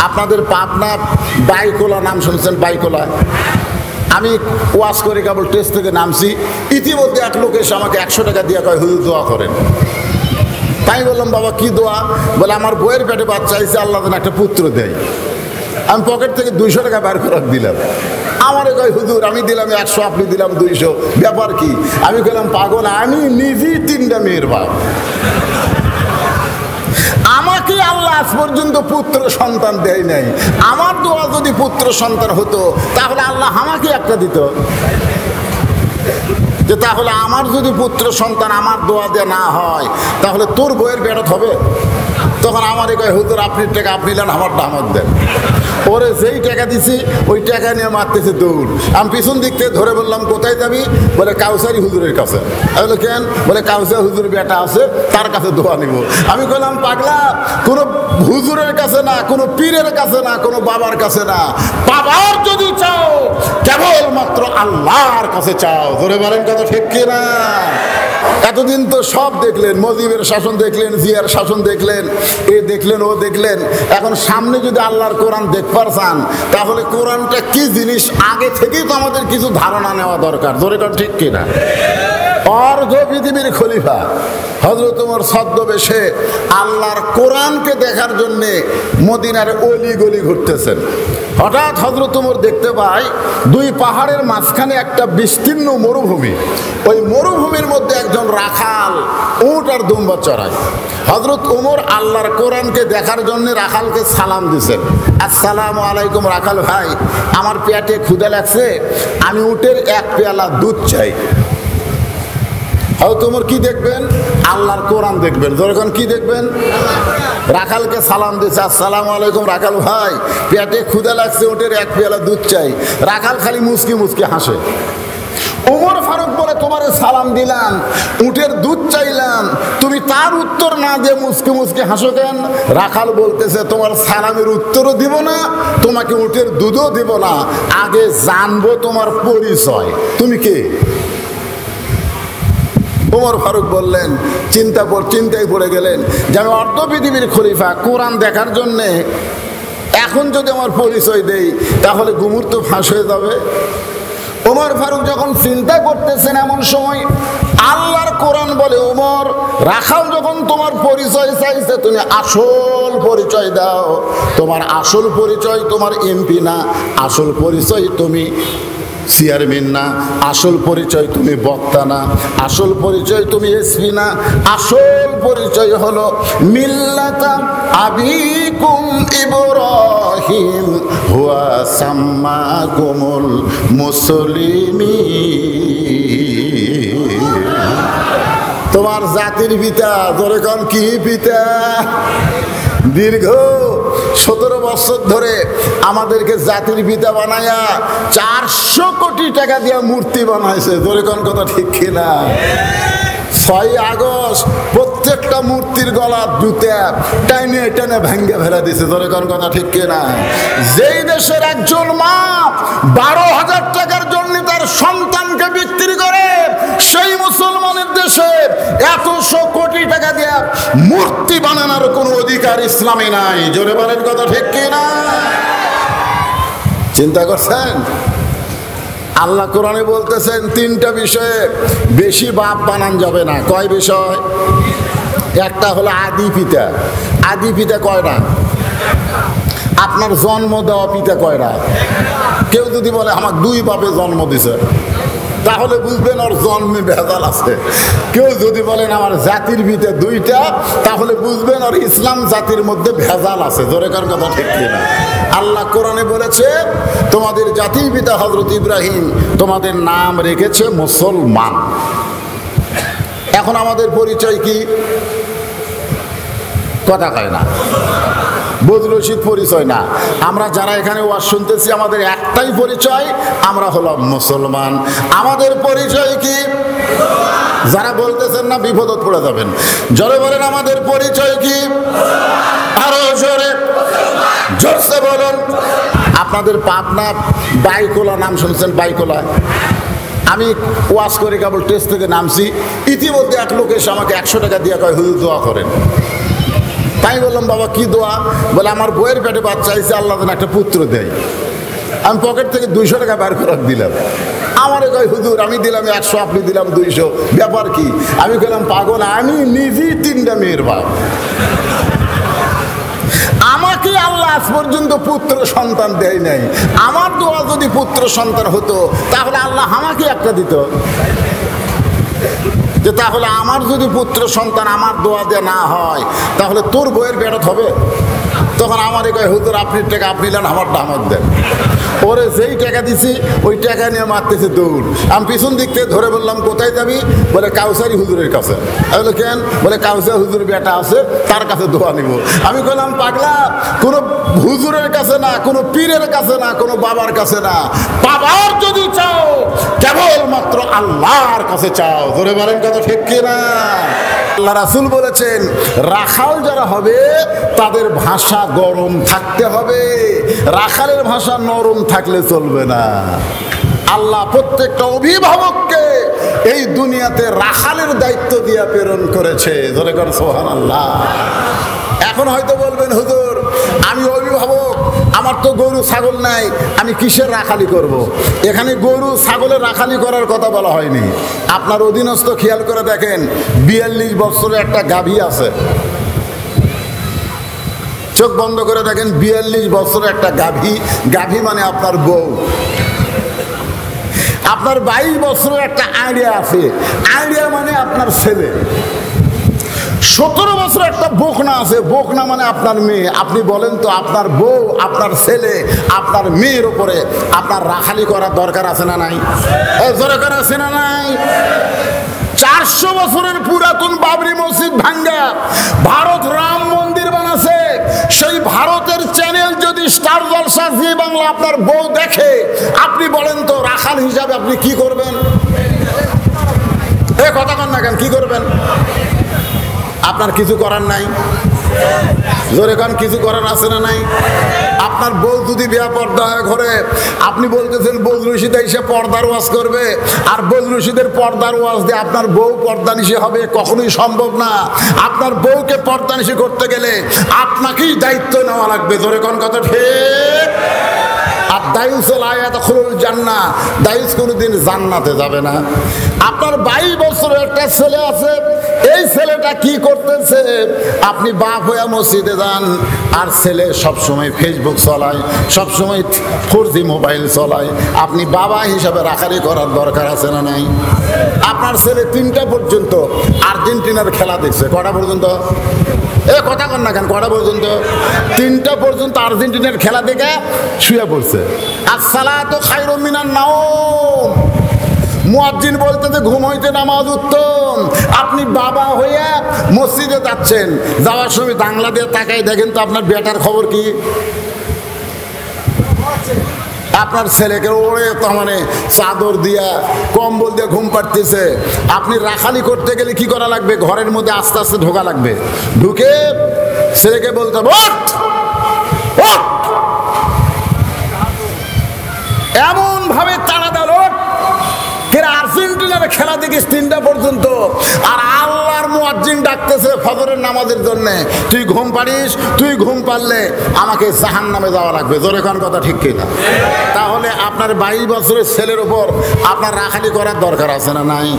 আপনাদের পাবনা বাইকোলা নাম শুনছেন? বাইকোলা আমি ওয়াজ করে কেবল টেস্ট থেকে নামছি, ইতিমধ্যে এক লোক এসে আমাকে 100 টাকা দিয়ে কয় হুজুর দোয়া করেন। তাই বললাম বাবা কি দোয়া? বলে আমার বইয়ের পেটে বাচ্চা হয়েছে, আল্লাহ যেন একটা পুত্র দেয়। আমি পকেট থেকে 200 টাকা বের করে দিলাম। আমারে কয় হুজুর আমি দিলাম 100, আপনি দিলাম 200, ব্যাপার কি? আমি বললাম পাগল, আমি নিজেই 3টা মেয়ের বাপ, আমাকে আল্লাহ আজ পর্যন্ত পুত্র সন্তান দেয় নাই। আমার দোয়া যদি পুত্র সন্তান হতো তাহলে আল্লাহ আমাকে একটা দিত। যে তাহলে আমার যদি পুত্র সন্তান আমার দোয়া দিয়ে না হয় তাহলে তোর বইয়ের বেরত হবে? তখন আমারই কয় হুজুর আপনি টাকা আপনি নেন, আমারটা আমার দেন। ওরে যেই টাকা দিছি ওই টাকা নিয়ে মারতেছে দৌড়। আমি পিছন দিক থেকে ধরে বললাম কোথায় যাবি? বলে কাউসারি হুজুরের কাছে। আমি বলে কেন? বলে কাউসারি হুজুর বেটা আছে, তার কাছে দোয়া নিব। আমি বললাম পাগলা, কোনো হুজুরের কাছে না, কোনো পীরের কাছে না, কোনো বাবার কাছে না, বাবার যদি চাও কেবলমাত্র আল্লাহর কাছে চাও। ধরে বলেন কথা ঠিক কিনা? এতদিন তো সব দেখলেন, মুজিবের শাসন দেখলেন, জিয়ার শাসন দেখলেন, এ দেখলেন ও দেখলেন। এখন সামনে যদি আল্লাহর কোরআন দেখবার চান তাহলে কোরআনটা কি জিনিস আগে থেকেই তো আমাদের কিছু ধারণা নেওয়া দরকার। ধরে কথা ঠিক কিনা? অর্ধ পৃথিবীর খলিফা হযরত ওমর ছদ্মবেশে আল্লাহর কোরআনকে দেখার জন্যে মদিনার অলি গলি ঘুরতেছেন। হঠাৎ হযরত ওমর দেখতে পায় 2 পাহাড়ের মাঝখানে একটা বিস্তীর্ণ মরুভূমি। ওই মরুভূমির মধ্যে একজন রাখাল উট আর দুম্বা চড়ায়। হযরত ওমর আল্লাহর কোরআনকে দেখার জন্য রাখালকে সালাম দিয়েছেন, আসসালামু আলাইকুম রাখাল ভাই, আমার পেটে ক্ষুধা লাগছে, আমি উটের 1 পেয়ালা দুধ চাই। হয়তো তোমার কি দেখবেন? আল্লাহর কোরআন দেখবেন। যখন কি দেখবেন? রাখালকে সালাম দিচ্ছে, আসসালামু আলাইকুম রাখাল ভাই, পেটে ক্ষুধা লাগছে, ওটের 1 পেয়ালা দুধ চাই। রাখাল খালি মুচকি মুচকি হাসে। ওমর ফারুক বলে তোমারে সালাম দিলাম, উটের দুধ চাইলাম, তুমি তার উত্তর না দিয়ে মুচকি মুচকি হাসো কেন? রাখাল বলতেছে তোমার সালামের উত্তরও দিব না, তোমাকে উটের দুধও দিব না, আগে জানবো তোমার পরিচয়, তুমি কে? ওমর ফারুক বললেন, চিন্তায় পড়ে গেলেন যে আমি অর্ধ পৃথিবীর খলিফা, কোরআন দেখার জন্যে এখন যদি আমার পরিচয় দেই তাহলে গুমুর তো ফাঁস হয়ে যাবে। ওমর ফারুক যখন চিন্তা করতেছেন এমন সময় আল্লাহর কোরআন বলে, ওমর রাখাল যখন তোমার পরিচয় চাইছে তুমি আসল পরিচয় দাও। তোমার আসল পরিচয় তোমার এমপি না, আসল পরিচয় তুমি চেয়ারম্যান না, আসল পরিচয় তুমি বক্তা না, আসল পরিচয় তুমি এসপি না, আসল পরিচয় হলো মিল্লাতা আবিকুম ইব্রাহিম হুয়া সাম্মাকুমুল মুসলিমিন। তোমার জাতির পিতা, ধরে কোন কি পিতা? দীর্ঘ 17 বছর ধরে আমাদেরকে জাতির পিতা বানায়া 400 কোটি টাকা দিয়ে মূর্তি বানাইছে। ধরে কোন কথা ঠিক কিনা? 6 আগস্ট প্রত্যেকটা মূর্তির গলা জুতা টাইনে টাইনে ভেঙ্গে ফেলে দিছে। ধরে কোন কথা ঠিক কিনা? যেই দেশের একজন মা 12,000 টাকার জন্য তার সন্তানকে বিক্রি করে, সেই মুসলমানের দেশে 100 কোটি টাকা দিয়ে মূর্তি বানানোর কোনো অধিকার ইসলামে নাই। জোরে বলেন কথা ঠিক কিনা? চিন্তা করছেন? আল্লাহ কোরআনে বলতেছেন 3টা বিষয়ে বেশি বাপ বানান যাবে না। কয় বিষয়? একটা হলো আদি পিতা। আদি পিতা কয়টা? আপনার জন্ম দেওয়া পিতা কয়টা? কেউ যদি বলে আমার 2 বাপে জন্ম দিছে তাহলে বুঝবেন ওর জন্মে ভেজাল আছে। কেউ যদি বলেন আমার জাতির পিতা 2টা তাহলে বুঝবেন ওর ইসলাম জাতির মধ্যে ভেজাল আছে। জোরে কার কথা ঠিক কিনা? আল্লাহ কোরআনে বলেছে তোমাদের জাতির পিতা হযরত ইব্রাহিম, তোমাদের নাম রেখেছে মুসলমান। এখন আমাদের পরিচয় কি? কথা কয় না, বদরশিদ পরিচয় না। আমরা যারা এখানে ওয়াজ শুনতেছি আমাদের একটাই পরিচয়, আমরা হলাম মুসলমান। আমাদের পরিচয় কি? যারা বলতেছেন না বিপদত পড়ে যাবেন, জোরে বলেন আমাদের পরিচয় কি? আরো জোরে, জোরসে বলুন। আপনাদের পাবনা বাইকোলা নাম শুনছেন? বাইকোলা আমি ওয়াজ করে কেবল টেস্ট থেকে নামছি, ইতিমধ্যে এক লোক এসে আমাকে 100 টাকা দিয়ে কয় হুজুর দোয়া করেন। তাই বললাম বাবা কি দোয়া? বলে আমার বইয়ের পেটে বাচ্চা হয়েছে, আল্লাহ যেন একটা পুত্র দেয়। আমি পকেট থেকে 200 টাকা বার করে দিলাম। আমারে কয় হুজুর আমি দিলাম 100, আপনি দিলাম 200, ব্যাপার কি? আমি বললাম পাগল, আমি নিজেই 3টা মেয়ের বাপ। আমাকে আল্লাহ আজ পর্যন্ত পুত্র সন্তান দেয় নাই। আমার দোয়া যদি পুত্র সন্তান হতো তাহলে আল্লাহ আমাকে একটা দিত। যে তাহলে আমার যদি পুত্র সন্তান আমার দোয়া দিয়ে না হয় তাহলে তোর বইয়ের বেরোত হবে। তখন আমারে কয় হুজুর আপনি টাকা আপনি নেন, আমারটা আমার দেন। ওরে যেই টাকা দিছি ওই টাকা নিয়ে মারতেছে দৌড়। আমি পিছন দিক থেকে ধরে বললাম কোথায় যাবি? বলে কাউসারি হুজুরের কাছে। আমি বলে কেন? বলে কাউসারি হুজুরের বেটা আছে, তার কাছে দোয়া নিব। আমি বললাম পাগলা, কোনো হুজুরের কাছে না, কোনো পীরের কাছে না, কোনো বাবার কাছে না, বাবার যদি চাও কেবলমাত্র আল্লাহর কাছে চাও। ধরে বলেন কথা ঠিক কিনা? আল্লাহ রাসূল বলেছেন রাখাল যারা হবে তাদের ভাষা গরম থাকতে হবে, রাখালের ভাষা নরম থাকলে চলবে না। আল্লাহ প্রত্যেকটা অভিভাবককে এই দুনিয়াতে রাখালের দায়িত্ব দিয়ে প্রেরণ করেছে। ধরে কর সুবহানাল্লাহ। এখন হয়তো বলবেন হুজুর আমি অভিভাবক, আমার তো গরু ছাগল নাই, আমি কিসের রাখালি করব? এখানে গরু ছাগলের রাখালি করার কথা বলা হয়নি। আপনার অধীনস্থ খেয়াল করে দেখেন 42 বছরের একটা গাভী আছে। চোখ বন্ধ করে দেখেন 42 বছরের একটা গাভী। গাভী মানে আপনার বউ। আপনার 22 বছরের একটা আইডিয়া আছে। আইডিয়া মানে আপনার ছেলে। 17 বছর একটা বকনা আছে। বকনা মানে আপনার মেয়ে। আপনি বলেন তো আপনার বউ, আপনার ছেলে, আপনার মেয়ের উপরে আপনার রাখালি করার দরকার আছে না নাই? দরকার আছে না নাই? 400 বছরের পুরাতন বাবরি মসজিদ ভাঙ্গা ভারত রাম মন্দির বানাছে। সেই ভারতের চ্যানেল যদি স্টার জলসা, জি বাংলা আপনার বউ দেখে, আপনি বলেন তো রাখাল হিসাবে আপনি কি করবেন? এ কথা কন না কেন? কি করবেন? আপনার কিছু করার নাই? জোরে কান কিছু করার আছে না নাই? আপনার বউ যদি বেপরদা হয় ঘরে, আপনি বলতেছেন বজরুশিদা এসে পর্দার ওয়াজ করবে, আর বজরুশিদের পর্দার ওয়াজ দিয়ে আপনার বউ পর্দানিশী হবে? কখনোই সম্ভব না। আপনার বউকে পর্দানিশী করতে গেলে আপনাকেই দায়িত্ব নেওয়া লাগবে। জোরে কোন কথা ঠিক? আর দায়ুসুল আয়াত খুলুল জান্নাহ, দায়ুস কোনোদিন জান্নাতে যাবে না। আপনার 22 বছরের একটা ছেলে আছে, এই ছেলেটা কি করতেছে? আপনি বাপ হয়ে মসজিদে যান, আর ছেলে সবসময় ফেসবুক চলায়, সবসময় 4G মোবাইল চলায়। আপনি বাবা হিসাবে রাখালি করার দরকার আছে না নাই? আপনার ছেলে 3টা পর্যন্ত আর্জেন্টিনার খেলা দেখছে। কটা পর্যন্ত? এ কথা কন না কেন? কটা পর্যন্ত? 3টা পর্যন্ত আর্জেন্টিনার খেলা দেখে শুয়ে পড়ছে। আসসালাতু খায়রুম মিনান নাওম। মুয়াজ্জিন বলতেছে ঘুম হইতে নামাজ উত্তম। আপনি বাবা হইয়া মসজিদে যাচ্ছেন, যাওয়ার সময় বাংলা দিয়ে তাকাই দেখেন তো আপনার বেটার খবর কি? আপনার ছেলেকে ওরে তো মানে চাদর দিয়া কম্বল দিয়ে ঘুম পাড়তেছে। আপনি রাখালি করতে গেলে কি করা লাগবে? ঘরের মধ্যে আস্তে আস্তে ঢোকা লাগবে। ঢুকে ছেলেকে বলতে ওঠ ওঠ, এমন ভাবে তাড়া দেন ওঠ। আর্জেন্টিনার খেলা দেখিস 3টা পর্যন্ত, আর আল্লাহর মুয়াজ্জিন ডাকতেছে ফজরের নামাজের জন্য। তুই ঘুম পাড়িস, তুই ঘুম পারলে আমাকে জাহান্নামে যাওয়া লাগবে। জোরে কোন কথা ঠিক কিনা? তাহলে আপনার 22 বছরের ছেলের উপর আপনার রাখালি করার দরকার আছে না নাই?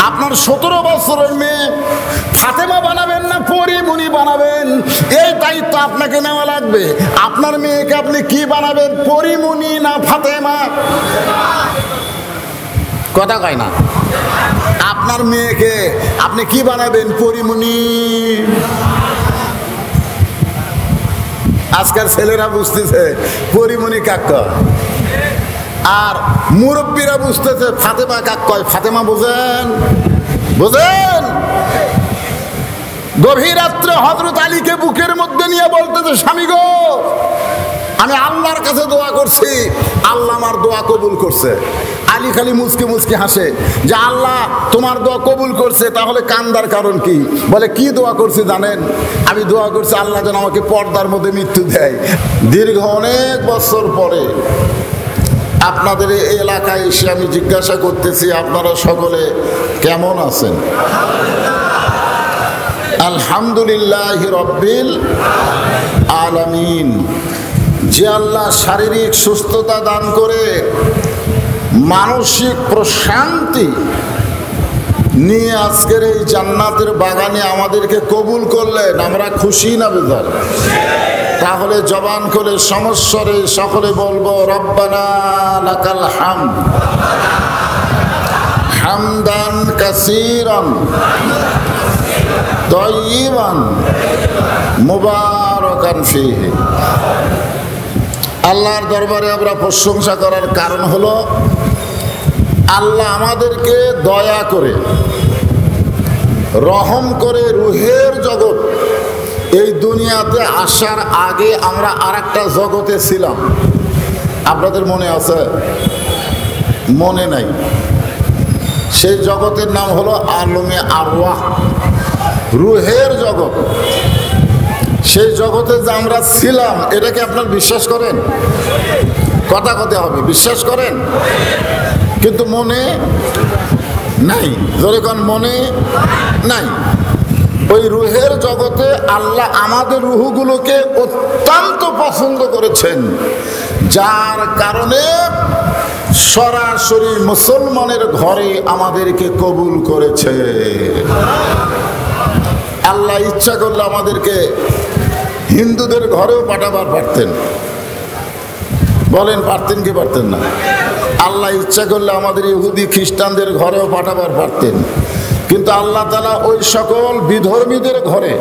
আপনার 17 বছরের মেয়ে ফাতেমা বানাবেন না পরিমণি বানাবেন, এই দায়িত্ব আপনাকে নেওয়া লাগবে। আপনার মেয়েকে আপনি কি বানাবেন? পরিমণি না ফাতেমা? কথা কয় না। আপনার মেয়েকে আপনি কি বানাবেন? পরিমণি। আজকাল ছেলেরা বুঝতেছে পরিমণি কাক কয়, আর মুরব্বীরা বুঝতেছে ফাতেমা কাক কয়। ফাতেমা বুঝেন? বুঝেন? গভীর রাত্রে হযরত আলীকে বুকের মধ্যে নিয়ে বলতেছে স্বামী গো, আমি আল্লাহর কাছে দোয়া করছি, আল্লাহ আমার দোয়া কবুল করছে। আলী খালি মুচকে মুচকে হাসে যে আল্লাহ তোমার দোয়া কবুল করছে, তাহলে কান্দার কারণ কি? বলে কি দোয়া করছি জানেন? আমি দোয়া করছি আল্লাহ যেন আমাকে পর্দার মধ্যে মৃত্যু দেয়। দীর্ঘ অনেক বছর পরে আপনাদের এই এলাকায় এসে আমি জিজ্ঞাসা করতেছি আপনারা সকলে কেমন আছেন? আলহামদুলিল্লাহি রাব্বিল আলামিন। যে আল্লাহ শারীরিক সুস্থতা দান করে মানসিক প্রশান্তি নিয়ে আজকের এই জান্নাতের বাগানে আমাদেরকে কবুল করলেন, আমরা খুশি না বেজার? তাহলে জবান করে সমস্বরে সকলে বলবো রব্বানা লাকাল হামদ হামদান কাসীরান তাইয়িবান মুবারাকান ফীহি। আল্লাহর দরবারে আমরা প্রশংসা করার কারণ হলো আল্লাহ আমাদেরকে দয়া করে রহম করে রুহের জগৎ এই দুনিয়াতে আসার আগে আমরা আরেকটা জগতে ছিলাম। আপনাদের মনে আছে? মনে নাই? সেই জগতের নাম হলো আলমে আরওয়াহ, রুহের জগৎ। সেই জগতে যে আমরা ছিলাম এটাকে আপনার বিশ্বাস করেন? কথা কথা হবে, বিশ্বাস করেন? কিন্তু মনে নাই। যখন মনে নাই, ওই রুহের জগতে আল্লাহ আমাদের রুহগুলোকে অত্যন্ত পছন্দ করেছেন, যার কারণে সরাসরি মুসলমানের ঘরে আমাদেরকে কবুল করেছে। আল্লাহ ইচ্ছা করলে আমাদেরকে হিন্দুদের ঘরেও পাঠাবার পারতেন। বলেন পারতেন কি পারতেন না? আল্লাহ ইচ্ছা করলে আমাদের ইহুদি খ্রিস্টানদের ঘরেও পাঠাবার পারতেন, কিন্তু আল্লাহ তাআলা ওই সকল বিধর্মীদের ঘরে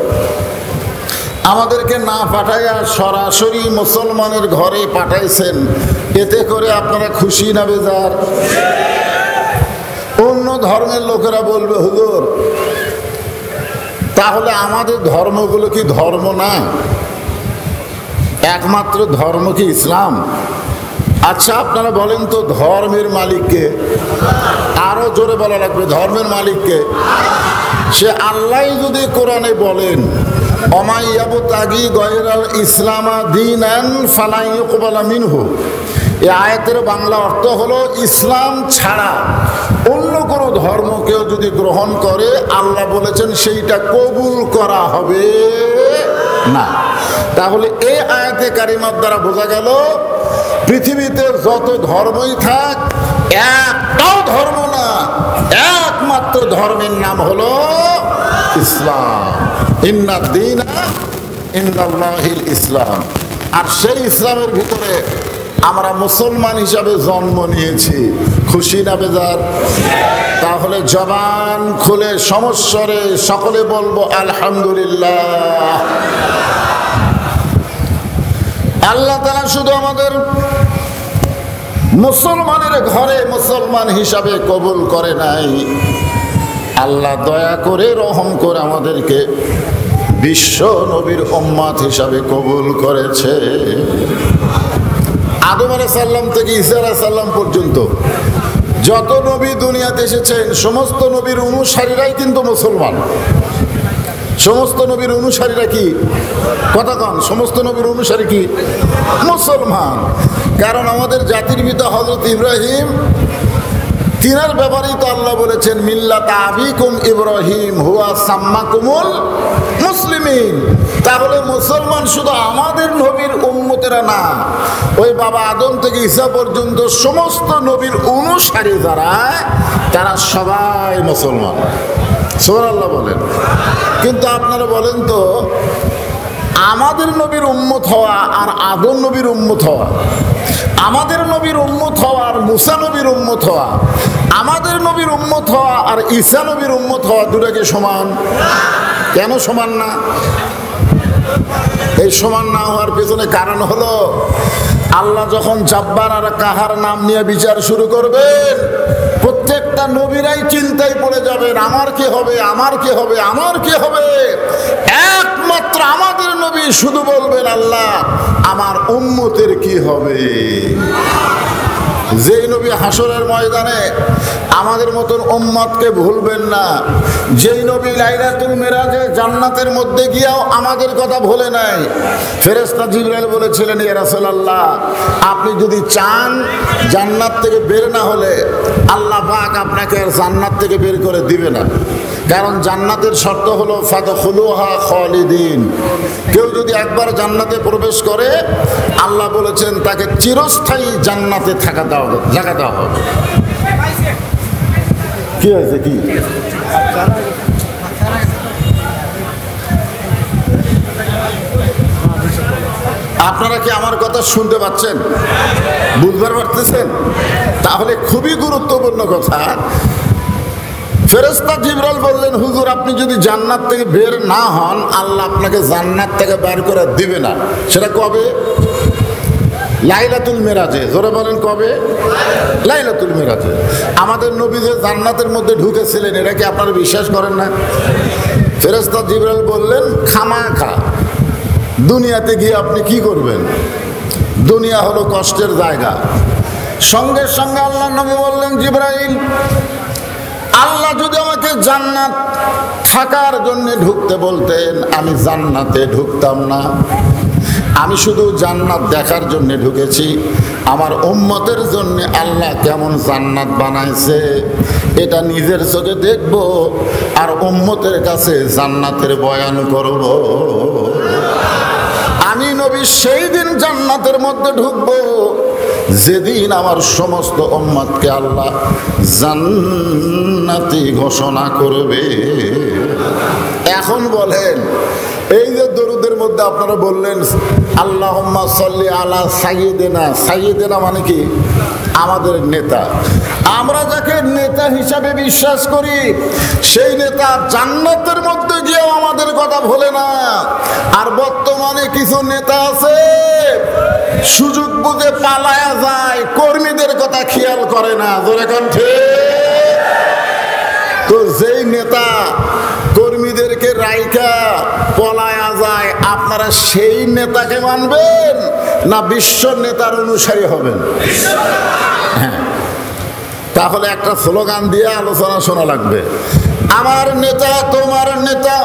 আমাদেরকে না পাঠাইয়া সরাসরি মুসলমানের ঘরে পাঠাইছেন। এতে করে আপনারা খুশি না বেজার? অন্য ধর্মের লোকেরা বলবে হুজুর তাহলে আমাদের ধর্মগুলো কি ধর্ম না? একমাত্র ধর্ম কি ইসলাম? আচ্ছা আপনারা বলেন তো ধর্মের মালিককে? আরো জোরে বলা লাগবে, ধর্মের মালিককে? সে আল্লাহ যদি কোরআনে বলেন অমাইয়াবতাগি গয়রাল ইসলামা দীনান ফালা ইউকবালা মিনহু, এই আয়াতের বাংলা অর্থ হলো ইসলাম ছাড়া অন্য কোনো ধর্ম কেউ যদি গ্রহণ করে আল্লাহ বলেছেন সেইটা কবুল করা হবে না। তাহলে এই আয়াতে কারিমার দ্বারা বোঝা গেল পৃথিবীতে যত ধর্মই থাক একটাও ধর্ম না, একমাত্র ধর্মের নাম হলো ইসলাম। ইন্নাদ দীনা ইনদাল্লাহিল ইসলাম। আর সেই ইসলামের ভিতরে আমরা মুসলমান হিসাবে জন্ম নিয়েছি। খুশি না বেজার? তাহলে জবান খুলে সমস্বরে সকলে বলবো আলহামদুলিল্লাহ। আল্লাহ তাআলা শুধু আমাদের মুসলমানের ঘরে মুসলমান হিসাবে কবুল করে নাই, আল্লাহ দয়া করে রহম করে আমাদেরকে বিশ্ব নবীর উম্মত হিসাবে কবুল করেছে। আদম আলাইহিস সালাম থেকে ঈসা আলাইহিস সালাম পর্যন্ত যত নবী দুনিয়াতে এসেছেন সমস্ত নবীর অনুসারীরাই কিন্তু মুসলমান। সমস্ত নবীর অনুসারীরা কি? কথা কন, সমস্ত নবীর অনুসারী কি? মুসলমান। কারণ আমাদের জাতির পিতা হযরত ইব্রাহিম, তিনার ব্যাপারেই তো আল্লাহ বলেছেন মিল্লাতা আবিকুম ইব্রাহিম হুয়া সাম্মাকুমুল মুসলিমিন। তাহলে মুসলমান শুধু আমাদের নবীর উম্মতেরা না, ওই বাবা আদম থেকে ঈসা পর্যন্ত সমস্ত নবীর অনুসারী যারা, তারা সবাই মুসলমান। সুবহানাল্লাহ বলেন। কিন্তু আপনারা বলেন তো আমাদের নবীর উম্মত হওয়া আর আদম নবীর উম্মত হওয়া, আমাদের নবীর উম্মত হওয়া আর মুসা নবীর উম্মত হওয়া, আমাদের নবীর উম্মত হওয়া আর ঈসা নবীর উম্মত হওয়া দুটাকে সমান? কেন সমান না? এই সমান না হওয়ার পেছনে কারণ হলো আল্লাহ যখন জাব্বার আর কাহার নাম নিয়ে বিচার শুরু করবেন, প্রত্যেকটা নবীরাই চিন্তায় পড়ে যাবেন আমার কি হবে, আমার কি হবে, আমার কি হবে। একমাত্র আমাদের নবী শুধু বলবেন আল্লাহ আমার উম্মতের কি হবে। যেই নবী হাসরের ময়দানে আমাদের মতন উম্মতকে ভুলবেন না, যেই নবী লাইলাতুল মিরাজে জান্নাতের মধ্যে গিয়েও আমাদের কথা ভুলে নাই। ফেরেশতা জিবরাইল বলেছিলেন ইয়া রাসূলুল্লাহ আপনি যদি চান জান্নাত থেকে বের না হলে আল্লাহ পাক আপনাকে আর জান্নাত থেকে বের করে দিবে না। কারণ জান্নাতের শর্ত হলো ফাদখুলুহা খালিদিন। কেউ যদি একবার জান্নাতে প্রবেশ করে, আল্লাহ বলেছেন তাকে চিরস্থায়ী জান্নাতে জায়গা দেওয়া হবে। কি হয়েছে কি? আপনারা কি আমার কথা শুনতে পাচ্ছেন, বুঝবার পারতেছেন? তাহলে খুবই গুরুত্বপূর্ণ কথা। ফেরেশতা জিবরাইল বললেন, হুজুর আপনি যদি জান্নাত থেকে বের না হন, আল্লাহ আপনাকে জান্নাত থেকে বের করে দিবে না। সেটা কবে? লাইলাতুল মেরাজে। জোরে বলেন কবে? লাইলাতুল মেরাজে। আমাদের নবী যে জান্নাতের মধ্যে ঢুকেছিলেন, এটা কি আপনারা বিশ্বাস করেন না? ফেরেশতা জিবরাইল বললেন, খামাখা দুনিয়াতে গিয়ে আপনি কি করবেন? দুনিয়া হলো কষ্টের জায়গা। সঙ্গে সঙ্গে আল্লাহ নবী বললেন, জিবরাইল আল্লাহ যদি আমাকে জান্নাত থাকার জন্য ঢুকতে বলতেন, আমি জান্নাতে ঢুকতাম না। আমি শুধু জান্নাত দেখার জন্য ঢুকেছি। আমার উম্মতের জন্য আল্লাহ কেমন জান্নাত বানাইছে এটা নিজের চোখে দেখব, আর উম্মতের কাছে জান্নাতের বয়ান করব। আমি নবী সেই দিন জান্নাতের মধ্যে ঢুকবো যেদিন আমার সমস্ত উম্মতকে আল্লাহ জান্নাতি ঘোষণা করবে। এখন বলেন, এই যে দরুদের মধ্যে আপনারা বললেন আল্লাহুম্মা সাল্লি আলা সাইয়্যিদিনা, সাইয়্যিদিনা মানে কি? আমাদের নেতা। আমরা যাকে নেতা হিসাবে বিশ্বাস করি, সেই নেতা জান্নাতের মধ্যে গিয়েও আমাদের কথা ভোলে না। আর বর্তমানে কিছু নেতা আছে সুযোগ বুঝে পালায়া যায়, কর্মীদের কথা খেয়াল করে না। জোরে কোন ঠিক? তো যেই নেতা কর্মীদেরকে রাইখা পলায়া যায়, আপনারা সেই নেতাকে মানবেন না বিশ্ব নেতার অনুসারী হবেন? হ্যাঁ, তাহলে একটা স্লোগান দিয়ে আলোচনা শোনা লাগবে। আমার নেতা তোমার নেতা।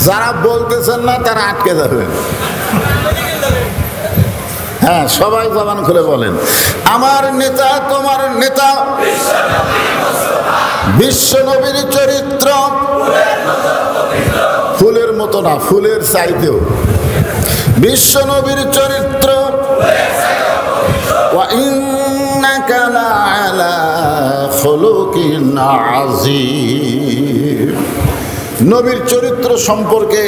যারা বলতেছেন না তারা আটকে যাবেন। হ্যাঁ, সবাই জবান খুলে বলেন, আমার নেতা তোমার নেতা। বিশ্ব নবীর চরিত্র ফুলের মতো না, ফুলের চাইতেও। বিশ্ব নবীর চরিত্র ওয়া ইন্নাকা লাআলা খুলুকিন আযীম। নবীর চরিত্র সম্পর্কে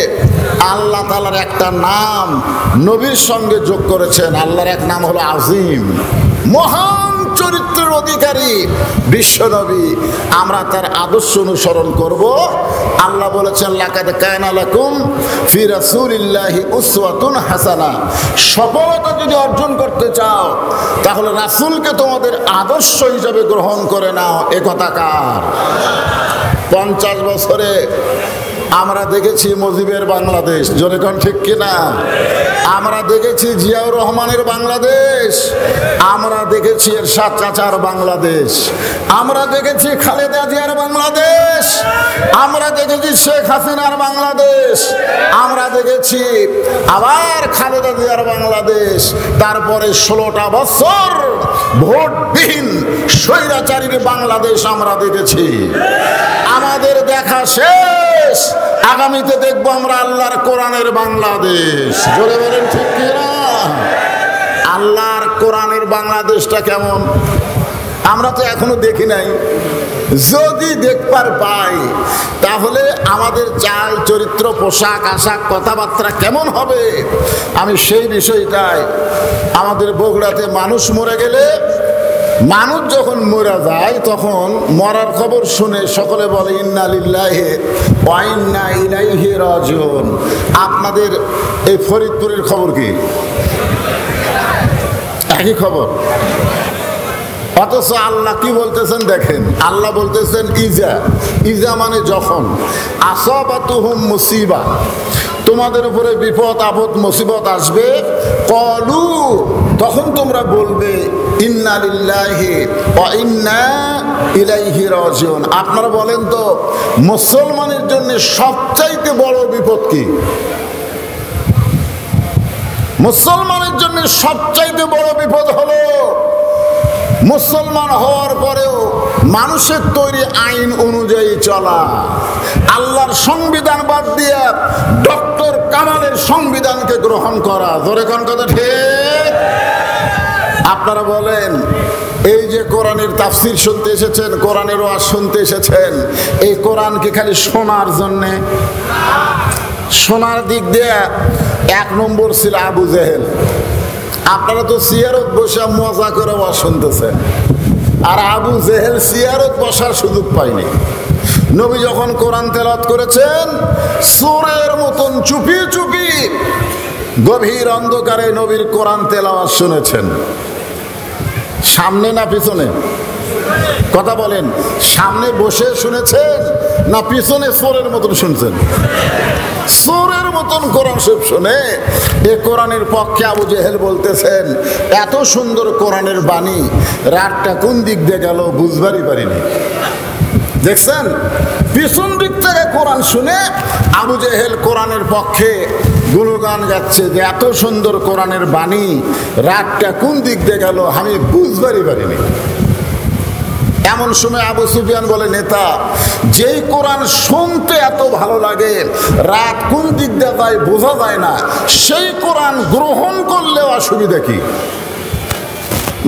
আল্লাহ তাআলার একটা নাম নবীর সঙ্গে যোগ করেছেন। আল্লাহর এক নাম হলো আজিম, মহান চরিত্রের অধিকারী বিশ্ব নবী। আমরা তার আদর্শ অনুসরণ করব। আল্লাহ বলেছেন, লাকাদ কানা লাকুম ফি রাসূলিল্লাহি উসওয়াতুন হাসানা। সফলতা যদি অর্জন করতে চাও, তাহলে রাসূলকে তোমাদের আদর্শ হিসাবে গ্রহণ করে নাও। এ কথা কার? 50 বছরে আমরা দেখেছি মুজিবের বাংলাদেশ। জোরে কোন ঠিক কিনা? আমরা দেখেছি জিয়াউর রহমানের বাংলাদেশ, আমরা দেখেছি এরশাদ চাচার বাংলাদেশ, আমরা দেখেছি খালেদা জিয়ার বাংলাদেশ, আমরা দেখেছি শেখ হাসিনার বাংলাদেশ, আমরা দেখেছি আবার খালেদা জিয়ার বাংলাদেশ। তারপরে 16টা বছর ভোটবিহীন স্বৈরাচারীর বাংলাদেশ আমরা দেখেছি। আমাদের দেখা শেষ, আগামীতে দেখবো আমরা আল্লাহর কোরআনের বাংলাদেশ। জোরে বলেন ঠিক কিনা? আল্লাহর কোরআনের বাংলাদেশটা কেমন আমরা তো এখনো দেখি নাই। যদি দেখবার পাই, তাহলে আমাদের চাল চরিত্র, পোশাক আশাক, কথাবার্তা কেমন হবে, আমি সেই বিষয়টাই। আমাদের বগুড়াতে মানুষ মরে গেলে, মানুষ যখন মরে যায়, তখন মরার খবর শুনে সকলে বলে ইন্না লিল্লাহি ওয়া ইন্না ইলাইহি রাজিউন। আপনাদের এই ফরিদপুরের খবর কি? একই খবর। অথচ আল্লাহ কি বলতেছেন দেখেন, আল্লাহ বলতেছেন ইজা। ইজা মানে যখন। আসাবাতুহুম মুসিবা, তোমাদের উপরে বিপদ আপদ মুসিবত আসবে। ক্বালু, তখন তোমরা বলবে ইন্না লিল্লাহি ওয়া ইন্না ইলাইহি রাজিউন। আপনারা বলেন তো, মুসলমানের জন্য সবচাইতে বড় বিপদ কি? মুসলমানের জন্য সবচাইতে বড় বিপদ হলো মুসলমান হওয়ার পরেও মানুষের তৈরি আইন অনুযায়ী চলা, আল্লাহর সংবিধান বাদ দিয়ে ডক্টর কামালের সংবিধানকে গ্রহণ করা। জোরে কোন কথা ঠিক? আপনারা বলেন, এই যে কোরআনের তাফসির শুনতে এসেছেন, কোরআনের ওয়াজ শুনতে এসেছেন, এই কোরআন কি খালি শোনার জন্যে? শোনার দিক দিয়ে এক নম্বর ছিল আবু জেহেল। আপনারা তো সিয়ারত বসে মজা করে ওয়াজ শুনতেছেন, আর আবু জেহেল সিয়ারত বসার সুযোগ পায়নি। নবী যখন কোরআন তেলাওয়াত করেছেন, চোরের মতন চুপি চুপি গভীর অন্ধকারে নবীর কোরআন তেলাওয়াত শুনেছেন। সামনে না পিছনে? কথা বলেন, সামনে বসে শুনেছেন না পিছনে চোরের মতন শুনছেন? চোরের মতন কোরআন শরীফ শুনে এ কোরআনের পক্ষে আবু জেহেল বলতেছেন, এত সুন্দর কোরআনের বাণী, রাতটা কোন দিক দিয়ে গেল বুঝবারই পারিনি। দেখছেন, পিছন দিক থেকে কোরআন শুনে আবু জেহেল কোরআনের পক্ষে গুণগান গাচ্ছে যে এত সুন্দর কোরআনের বাণী, রাতটা কোন দিক দিয়ে গেল আমি বুঝবারই পারিনি। এমন সময় আবু সুফিয়ান বলে, নেতা, যেই কোরআন শুনতে এত ভালো লাগে, রাত কোন দিক দিয়ে যায় বোঝা যায় না, সেই কোরআন গ্রহণ করলেও অসুবিধা কি?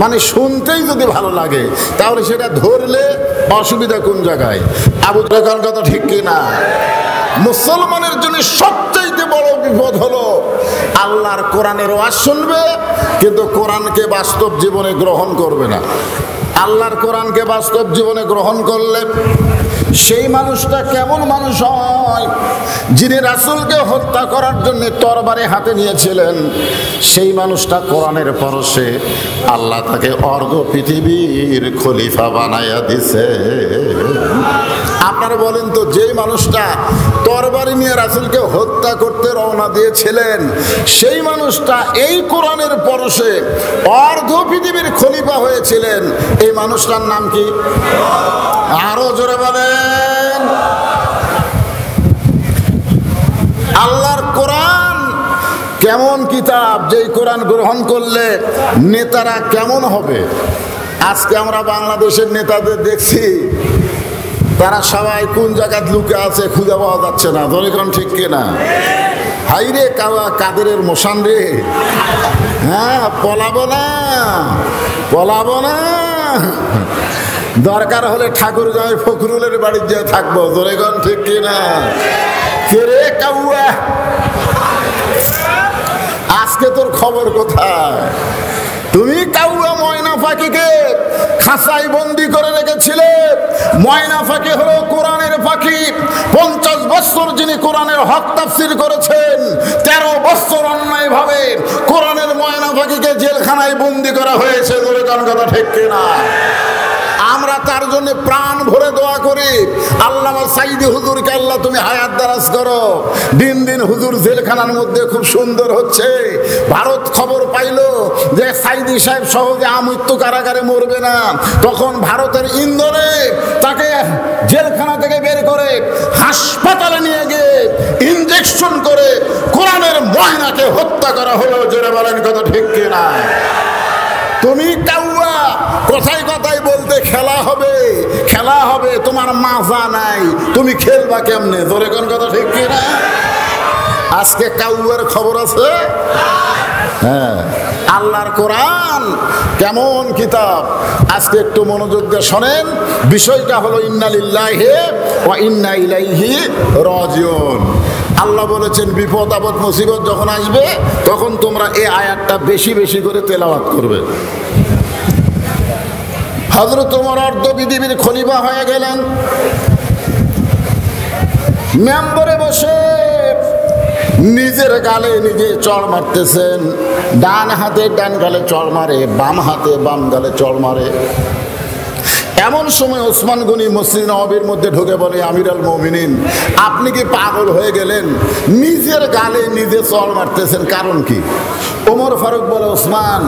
মানে শুনতেই যদি ভালো লাগে, তাহলে সেটা ধরলে অসুবিধা কোন জায়গায়? আবু জেহেল কথা ঠিক কিনা? মুসলমানের জন্য সবচেয়ে বড় বিপদ হলো আল্লাহর কোরআনের ওয়াজ শুনবে কিন্তু কোরআনকে বাস্তব জীবনে গ্রহণ করবে না। আল্লাহর কোরআনকে বাস্তব জীবনে গ্রহণ করলে সেই মানুষটা কেমন মানুষ হয়? যিনি রাসূলকে হত্যা করার জন্য তরবারি হাতে নিয়েছিলেন, সেই মানুষটা কোরআনের পরশে আল্লাহ তাকে অর্ধ পৃথিবীর খলিফা বানাইয়া দিছে। আপনারা বলেন তো, যেই মানুষটা তরবারি নিয়ে রাসূলকে হত্যা করতে রওনা দিয়েছিলেন, সেই মানুষটা এই কোরআনের পরশে অর্ধ পৃথিবীর খলিফা হয়েছিলেন, এই মানুষটার নাম কি? আরো জোরে বলেন। আল্লাহর কোরআন কেমন কিতাব, যেই কোরআন গ্রহণ করলে নেতারা কেমন হবে? আজকে আমরা বাংলাদেশের নেতাদের দেখছি, তারা সবাই কোন জায়গায় লুকে আছে খুঁজে পাওয়া যাচ্ছে না। ধরেখন ঠিক কিনা? হাই রে কাদেরের মোশান রে, হ্যাঁ পলাবো না, পলাবো না। দরকার হলে ঠাকুরগাঁও ফখরুলের বাড়ির যা থাকবো। ধরেখন ঠিক কিনা? কে রে কাউয়া, আজকে তোর খবর কোথায়? তুমি কাউয়া ময়না পাখিকে খাঁচায় বন্দি করে রেখেছিলে। ময়না পাখি হলো কোরআনের পাখি। 50 বছর যিনি কোরআনের হক তাফসীর করেছেন, 13 বছর অন্যায় ভাবে কোরআনের ময়না পাখিকে জেলখানায় বন্দি করা হয়েছে। ধরে কোন কথা ঠিক কিনা? আমরা তার জন্য প্রাণ ভরে দোয়া করি, আল্লামা সাইদি হুজুরকে আল্লাহ তুমি হায়াত দারাজ করো। দিন দিন হুজুর জেলখানার মধ্যে খুব সুন্দর হচ্ছে। ভারত খবর পাইলো যে সাইদি সাহেব সহজে আমৃত্যু কারাগারে মরবে না, তখন ভারতের ইন্ধনে তাকে জেলখানা থেকে বের করে হাসপাতালে নিয়ে গিয়ে ইনজেকশন করে কোরআনের ময়নাকে হত্যা করা হলো। জোরে বলেন কথা ঠিক কিনা? তুমি কাউয়া কথায় কথায় বলতে খেলা হবে, খেলা হবে, তোমার মাজা নাই, তুমি খেলবা কেমনে? ধরে কোন কথা ঠিক কিনা? আজকে কাউয়ার খবর আছে? হ্যাঁ, আল্লাহর কোরআন কেমন কিতাব, আজকে একটু মনোযোগ দিয়ে শোনেন। বিষয়টা হলো ইন্না লিল্লাহি ওয়া ইন্না ইলাইহি রাজিউন। আল্লাহ বলেছেন, বিপদ আপদ মুসিবত যখন আসবে তখন তোমরা এই আয়াতটা বেশি বেশি করে তেলাওয়াত করবে। হযরত ওমর অর্ধ পৃথিবীর খলিফা হয়ে গেলেন। মেম্বরে বসে নিজের গালে নিজে চড় মারতেছেন। ডান হাতে ডান গালে চড় মারে, বাম হাতে বাম গালে চড় মারে। এমন সময় ওসমান গনি মসজিদ নববীর মধ্যে ঢুকে বলে, আমিরুল মুমিনিন, আপনি কি পাগল হয়ে গেলেন? নিজের গালে নিজে চড় মারতেছেন, কারণ কি? ওমর ফারুক বলে, ওসমান,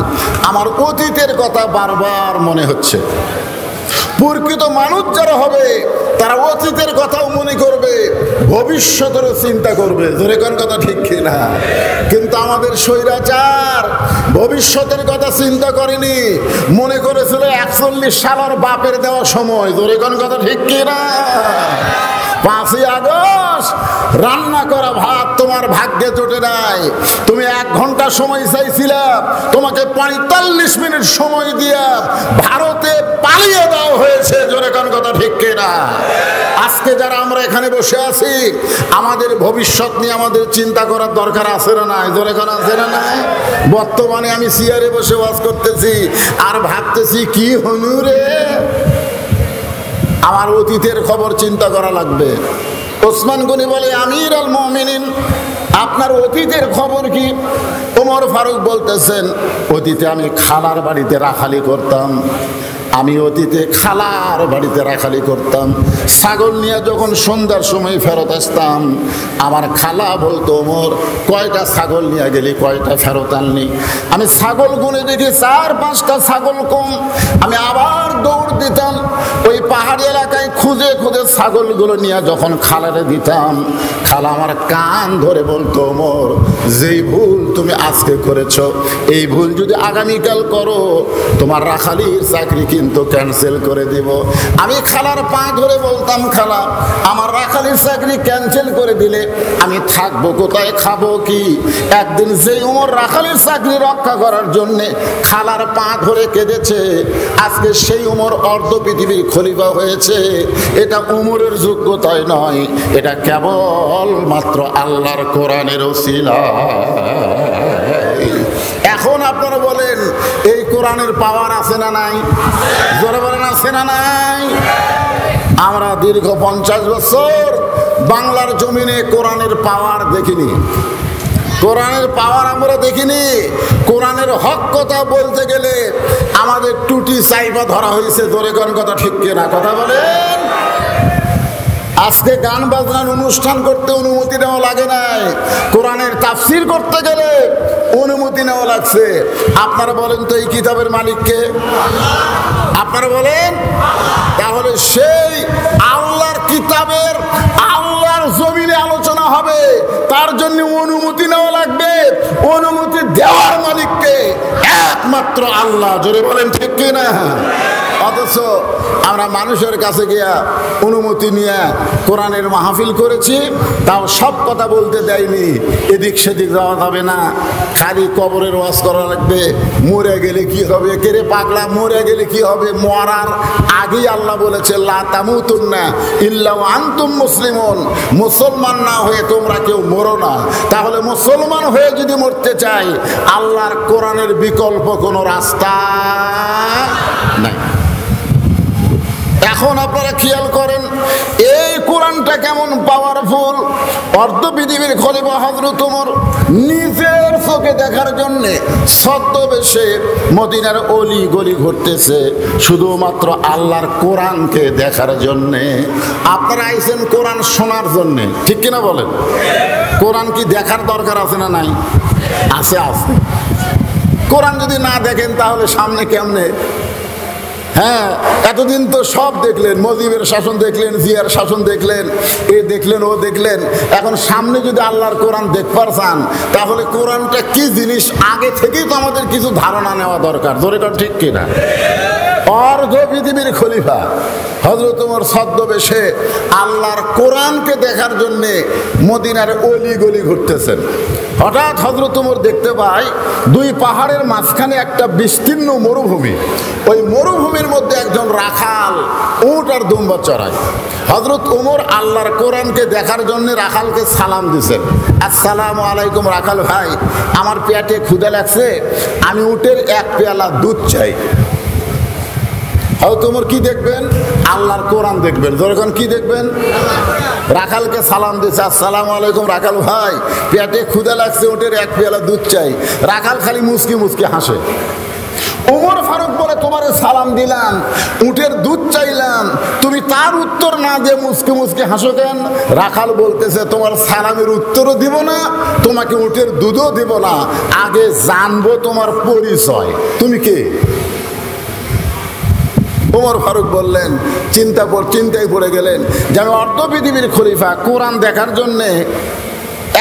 আমার অতীতের কথা বারবার মনে হচ্ছে। প্রকৃত মানুষ যারা হবে তারা অতীতের কথাও মনে করবে, ভবিষ্যতেরও চিন্তা করবে। জোরে কোন কথা ঠিক কিনা? কিন্তু আমাদের স্বৈরাচার ভবিষ্যতের কথা চিন্তা করেনি, মনে করেছিল 41 সালের বাপের দেওয়া সময়। জোরে কোন কথা ঠিক কিনা? 5ই আগস্ট রান্না করা ভাত তোমার ভাগ্যে জোটে নাই। তুমি 1 ঘন্টা সময় চাইছিলে, তোমাকে 45 মিনিট সময় দিয়ে ভারতে পালিয়ে দেওয়া হয়েছে। জোরে কোন কথা ঠিক কিনা? আজকে যারা আমরা এখানে বসে আছি, আমাদের ভবিষ্যৎ নিয়ে আমাদের চিন্তা করার দরকার আছে না নাই? জোরে কোন আছে না নাই? বর্তমানে আমি চেয়ারে বসে ওয়াজ করতেছি আর ভাবতেছি কি হনু রে, আমার অতীতের খবর চিন্তা করা লাগবে। ওসমান গনি বলে, আমির আল মুমিনিন, আপনার অতীতের খবর কি? ওমর ফারুক বলতেছেন, অতীতে আমি খালার বাড়িতে রাখালি করতাম। আমি অতীতে খালার বাড়িতে রাখালি করতাম। ছাগল নিয়ে যখন সন্ধ্যার সময় ফেরত আসতাম, আমার খালা বলতো, ওমর কয়টা ছাগল নিয়ে গেলি, কয়টা ফেরত আনলি? আমি ছাগল গুনে দেখি 4-5টা ছাগল কম। আমি আবার দৌড় দিতাম, ওই পাহাড়ি এলাকায় খুঁজে খুঁজে ছাগলগুলো নিয়ে যখন খালারে দিতাম, খালা আমার কান ধরে বলতো, ওমর যেই ভুল তুমি আজকে করেছো, এই ভুল যদি আগামীকাল করো, তোমার রাখালির চাকরি কিন্তু ক্যান্সেল করে দিব। আমি খালার পা ধরে বলতাম, খালা আমার রাখালির চাকরি ক্যান্সেল করে দিলে আমি থাকবো কোথায়, খাবো কি? একদিন যেই ওমর রাখালির চাকরি রক্ষা করার জন্যে খালার পা ধরে কেঁদেছে, আজকে সেই ওমর অর্ধ পৃথিবীর খলিফা হয়েছে। এটা ওমরের যোগ্যতায় নয়, এটা কেবল মাত্র আল্লাহর কোরআনের ওসিলা। এখন আপনারা বলেন, এই কোরআনের পাওয়ার আছে না নাই? জোরে বলেন, আছে না নাই? আমরা দীর্ঘ 50 বছর বাংলার জমিনে কোরআনের পাওয়ার দেখিনি। কোরআনের পাওয়ার আমরা দেখিনি। কোরআনের হক কথা বলতে গেলে আমাদের টুটি চাইবা ধরা হয়েছে। জোরে কোন কথা ঠিক কিনা? কথা বলেন। আজকে গান বাজনার অনুষ্ঠান করতে অনুমতি নেওয়া লাগে নাই, কোরআনের তাফসীর করতে গেলে অনুমতি নেওয়া লাগছে। আপনারা বলেন তো, এই কিতাবের মালিককে? আপনারা বলেন। তাহলে সেই আল্লাহর কিতাবের আল্লাহর জমিনে আলোচনা হবে, তার জন্য অনুমতি নেওয়া লাগবে। অনুমতি দেওয়ার মালিককে? একমাত্র আল্লাহ। জোরে বলেন ঠিক কিনা? অথচ আমরা মানুষের কাছে গিয়া অনুমতি নিয়ে কোরআনের মাহফিল করেছি, তাও সব কথা বলতে দেয়নি। এদিক সেদিক যাওয়া যাবে না, খালি কবরের ওয়াজ করা লাগবে। মরে গেলে কি হবে? কেরে পাগলা, মরে গেলে কি হবে? মরার আগেই আল্লাহ বলেছে, লা তামুতুন্না ইল্লা ওয়া আনতুম মুসলিমুন, মুসলমান না হয়ে তোমরা কেউ মরো না। তাহলে মুসলমান হয়ে যদি মরতে চাই, আল্লাহর কোরআনের বিকল্প কোনো রাস্তা নাই। এখন আপনারা খেয়াল করেন, এই কোরআনটা কেমন পাওয়ারফুল। অর্ধ পৃথিবীর খলিফা হযরত ওমর নিজের চোখে দেখার জন্যে ছদ্মবেশে মদিনার অলি গলি ঘুরতেছে, শুধুমাত্র আল্লাহর কোরআনকে দেখার জন্যে। আপনারা আইছেন কোরআন শোনার জন্যে, ঠিক কিনা বলেন? কোরআন কি দেখার দরকার আছে না নাই? আছে, আছে। কোরআন যদি না দেখেন তাহলে সামনে কেমনে? হ্যাঁ, এতদিন তো সব দেখলেন, মুজিবের শাসন দেখলেন, জিয়ার শাসন দেখলেন, এ দেখলেন, ও দেখলেন। এখন সামনে যদি আল্লাহর কোরআন দেখবার চান, তাহলে কোরআনটা কি জিনিস আগে থেকেই তো আমাদের কিছু ধারণা নেওয়া দরকার। জোরে কর ঠিক কিনা? অর্ধ পৃথিবীর খলিফা হযরত ওমর ছদ্মবেশে আল্লাহর কোরআনকে দেখার জন্যে মদিনার অলি গলি ঘুরতেছেন। হঠাৎ হযরত ওমর দেখতে পায়, 2 পাহাড়ের মাঝখানে একটা বিস্তীর্ণ মরুভূমি। ওই মরুভূমির মধ্যে একজন রাখাল উট আর দুম্বা চড়ায়। হযরত ওমর আল্লাহর কোরআনকে দেখার জন্য রাখালকে সালাম দিয়েছেন, আসসালামু আলাইকুম রাখাল ভাই, আমার পেটে ক্ষুধা লাগছে, আমি উটের 1 পেয়ালা দুধ চাই। হয়তো ওমর কি দেখবেন? আল্লাহর কোরআন দেখবেন। যখন কি দেখবেন? রাখালকে সালাম দিচ্ছে, আসসালামু আলাইকুম রাখাল ভাই, পেটে ক্ষুধা লাগছে, উটের 1 পেয়ালা দুধ চাই। রাখাল খালি মুচকি মুচকি হাসে। ওমর ফারুক বলে, তোমারে সালাম দিলাম, উটের দুধ চাইলাম, তুমি তার উত্তর না দিয়ে মুচকি মুচকি হাসো কেন? রাখাল বলতেছে, তোমার সালামের উত্তরও দিব না, তোমাকে উটের দুধও দিব না, আগে জানবো তোমার পরিচয়, তুমি কে? ওমর ফারুক বললেন, চিন্তায় পড়ে গেলেন যে আমি অর্ধ পৃথিবীর খলিফা, কোরআন দেখার জন্যে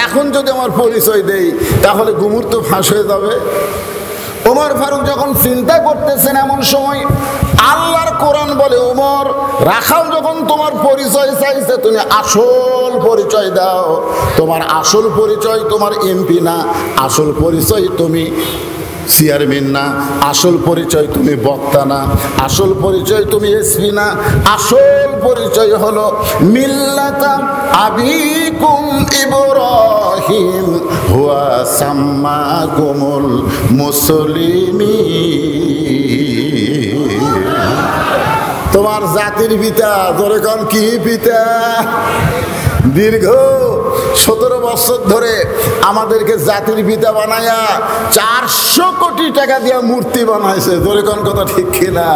এখন যদি আমার পরিচয় দেই তাহলে গুমুর তো ফাঁস হয়ে যাবে। ওমর ফারুক যখন চিন্তা করতেছেন এমন সময় আল্লাহর কোরআন বলে, ওমর, রাখাল যখন তোমার পরিচয় চাইছে তুমি আসল পরিচয় দাও। তোমার আসল পরিচয় তোমার এমপি না, আসল পরিচয় তুমি চেয়ারম্যান না, আসল পরিচয় তুমি বক্তা না, আসল পরিচয় তুমি এসপি না, আসল পরিচয় হলো মিল্লাতা আবিকুম ইব্রাহিম হুয়া সাম্মাকুমুল মুসলিমিন। তোমার জাতির পিতা, ধরে কন কি পিতা? দীর্ঘ 17 বছর ধরে আমাদেরকে জাতির পিতা বানায়া 400 কোটি টাকা দিয়ে মূর্তি বানাইছে। ধরে কোন কথা ঠিক কিনা?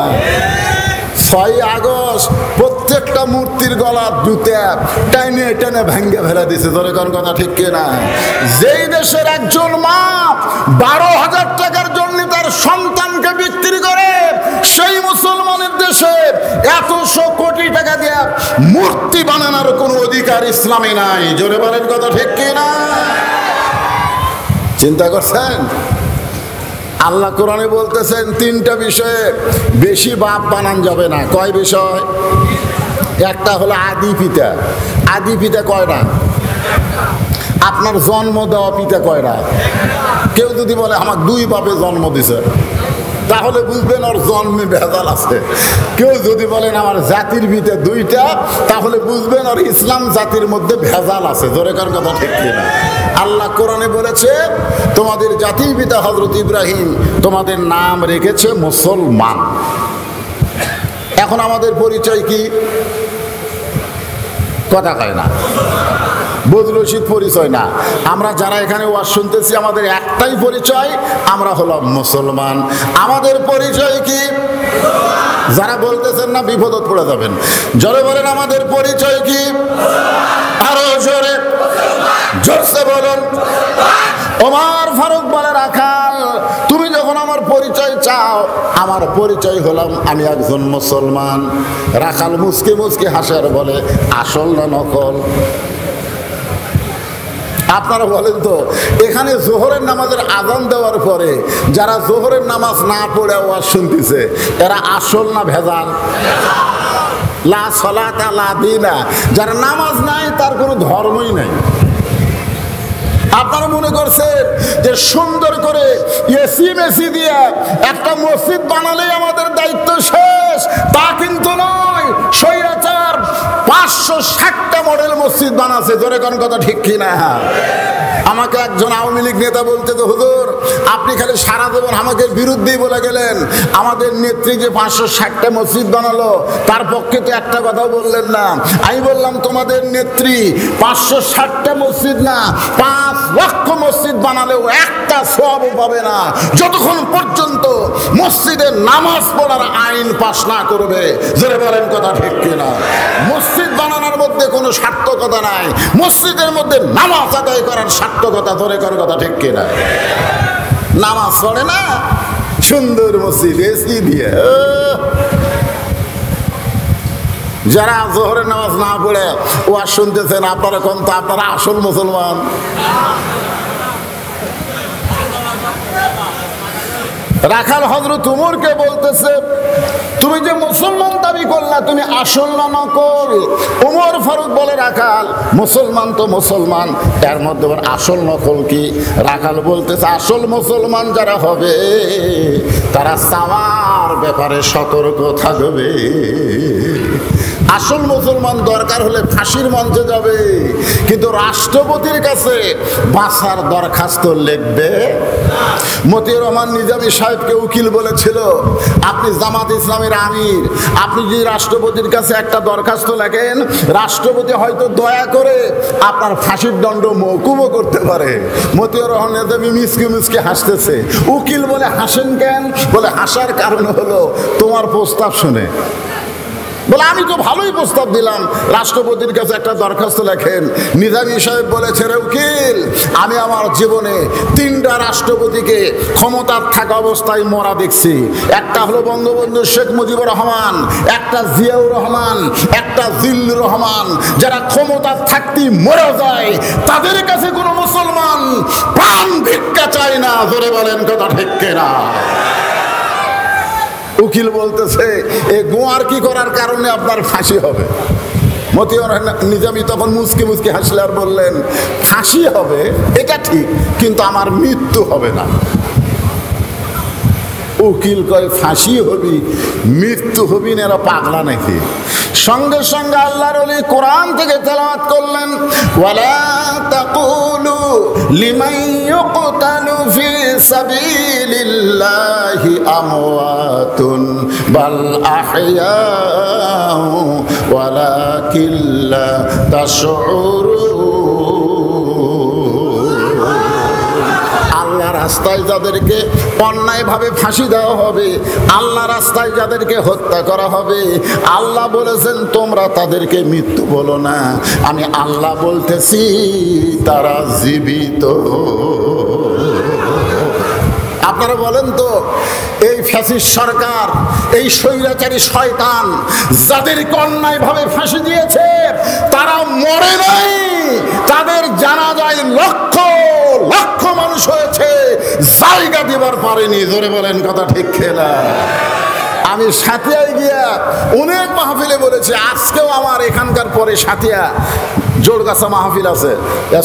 6 আগস্ট প্রত্যেকটা মূর্তির গলার জুতা টাইনে টাইনে ভেঙ্গে ফেলে দিছে। ধরে কোন কথা ঠিক কিনা? যেই দেশের একজন মা 12,000 টাকার জন্য তার সন্তানকে বিক্রি করে, সেই মুসলমানের দেশে 100 কোটি টাকা দিয়ে মূর্তি বানানোর কোনো অধিকার ইসলামে নাই। জোরে বলেন কথা ঠিক কিনা? চিন্তা করছেন? আল্লাহ কোরআনে বলতেছেন 3টা বিষয়ে বেশি বাপ বানান যাবে না। কয় বিষয়? একটা হলো আদি পিতা। আদি পিতা কয়টা? আপনার জন্ম দেওয়া পিতা কয়টা? কেউ যদি বলে আমার 2 বাপে জন্ম দিছে, তাহলে বুঝবেন ওর জন্মে ভেজাল আছে। কেউ যদি বলেন আমার জাতির পিতা 2টা, তাহলে বুঝবেন ওর ইসলাম জাতির মধ্যে ভেজাল আছে। জোরে কার কথা ঠিক কিনা? আল্লাহ কোরআনে বলেছে তোমাদের জাতির পিতা হযরত ইব্রাহিম, তোমাদের নাম রেখেছে মুসলমান। এখন আমাদের পরিচয় কি? কথা কয় না, বদরশিদ পরিচয় না। আমরা যারা এখানে ওয়াজ শুনতেছি আমাদের একটাই পরিচয়, আমরা হলাম মুসলমান। আমাদের পরিচয় কি? যারা বলতেছেন না বিপদত পড়ে যাবেন, জোরে বলেন আমাদের পরিচয় কি? আরো জোরে, জোরসে বলুন। ওমর ফারুক বলে, রাখাল তুমি যখন আমার পরিচয় চাও, আমার পরিচয় হলাম আমি একজন মুসলমান। রাখাল মুসকে মুসকে হাসে আর বলে, আসল না নকল? আপনারা বলেন তো, এখানে জোহরের নামাজের আযান দেওয়ার পরে যারা জোহরের নামাজ না পড়ে ওয়াজ শুনতেছে, এরা আসল না ভেজাল? লা সালাতা লা দীনা, যার নামাজ নাই তার কোনো ধর্মই নাই। আপনারা মনে করছেন যে সুন্দর করে এসি মেসি দিয়ে একটা মসজিদ বানালেই আমাদের দায়িত্ব শেষ? তা কিন্তু নয়। স্বৈরাচার 560টা মডেল মসজিদ বানাচ্ছে। জোরে কোন কথা ঠিক কিনা? আমাকে একজন আওয়ামী লীগ নেতা বলতে, তো হুজুর আপনি খালি সারা জীবন আমাকে বিরুদ্ধেই বলে গেলেন, আমাদের নেত্রী যে 560টা মসজিদ বানালো তার পক্ষে তো একটা কথা বললেন না। আমি বললাম তোমাদের নেত্রী 560টা মসজিদ না 5 লক্ষ মসজিদ বানালেও একটা সওয়াবও পাবে না যতক্ষণ পর্যন্ত মসজিদে নামাজ পড়ার আইন পাস না করবে। জোরে বলেন কথা ঠিক কিনা? মসজিদ বানানোর মধ্যে কোনো সার্থকতা নাই, মসজিদের মধ্যে নামাজ আদায় করার সার্থকতা। ধরে করার কথা ঠিক কিনা? নামাজ পড়ে না, সুন্দর মসজিদ এসি দিয়ে। যারা জোহরের নামাজ না পড়ে ওয়াজ শুনতেছেন, আপনারা কোন তো আপনারা আসল মুসলমান? রাখাল হযরত উমরকে বলতেছে, তুমি যে মুসলমান দাবি করলা তুমি আসল না নকল? উমর ফারুক বলে, রাখাল মুসলমান তো মুসলমান, এর মধ্যে আবার আসল নকল কি? রাখাল বলতেছে, আসল মুসলমান যারা হবে তারা চাওয়ার ব্যাপারে সতর্ক থাকবে। আসল মুসলমান দরকার হলে ফাঁসির মঞ্চে যাবে, কিন্তু রাষ্ট্রপতির কাছে বাঁচার দরখাস্ত লিখবে। মতিউর রহমান নিজামী সাহেবকে উকিল বলেছিল, আপনি জামাত ইসলামের আমির, আপনি যদি রাষ্ট্রপতির কাছে একটা দরখাস্ত লেখেন, রাষ্ট্রপতি হয়তো দয়া করে আপনার ফাঁসির দণ্ড মওকুফও করতে পারে। মতিউর রহমান নিজামী মিসকে মিসকে হাসতেছে। উকিল বলে, হাসেন কেন? বলে, হাসার কারণ হলো তোমার প্রস্তাব শুনে বলে আমি তো ভালোই প্রস্তাব দিলাম, রাষ্ট্রপতির কাছে একটা দরখাস্ত লেখেন। নিজামী সাহেব বলেছে, রে উকিল, আমি আমার জীবনে 3টা রাষ্ট্রপতিকে ক্ষমতার থাকা অবস্থায় মরা দেখছি। একটা হলো বঙ্গবন্ধু শেখ মুজিবুর রহমান, একটা জিয়াউর রহমান, একটা জিল্লুর রহমান। যারা ক্ষমতার থাকতেই মরে যায় তাদের কাছে কোনো মুসলমান প্রাণ ভিক্ষা চায় না। ধরে বলেন কথা ঠিক কিনা? উকিল বলতেছে, এই গোয়ার কি করার কারণে আপনার ফাঁসি হবে? মতিউর নিজামী তখন মুচকি মুচকি হাসলে আর বললেন, ফাঁসি হবে এটা ঠিক, কিন্তু আমার মৃত্যু হবে না। উকিল কয়, ফাঁসি হবি, মৃত্যু হবি না, এরা পাগলা নাকি? সঙ্গে সঙ্গে আল্লাহর ওলি কোরআন থেকে তেলাওয়াত করলেন, ওয়ালা তাকুলু লিমান ইউকতালু ফি সাবিলিল্লাহি আমওয়াতুন বাল আহইয়াউ ওয়ালাকিন লা তাশউরুন। আল্লাহ রাস্তায় যাদেরকে অন্যায়ভাবে ফাঁসি দেওয়া হবে, আল্লাহ রাস্তায় যাদেরকে হত্যা করা হবে, আল্লাহ বলেছেন তোমরা তাদেরকে মৃত্যু বলো না, আমি আল্লাহ বলতেছি তারা জীবিত। আপনারা বলেন তো, এই ফ্যাসিস্ট সরকার, এই স্বৈরাচারী শয়তান যাদেরকে অন্যায়ভাবে ফাঁসি দিয়েছে তারা মরে নাই, তাদের জানাজায় লক্ষ লক্ষ মানুষ হয়েছে, জায়গা দিবার পারেনি। ধরে বলেন কথা ঠিক কিনা? আমি সাথিয়ায় গিয়া অনেক মাহফিলে বলেছি, আজকেও আমার এখানকার পরে সাথিয়া জোড়গাছা মাহফিল আছে,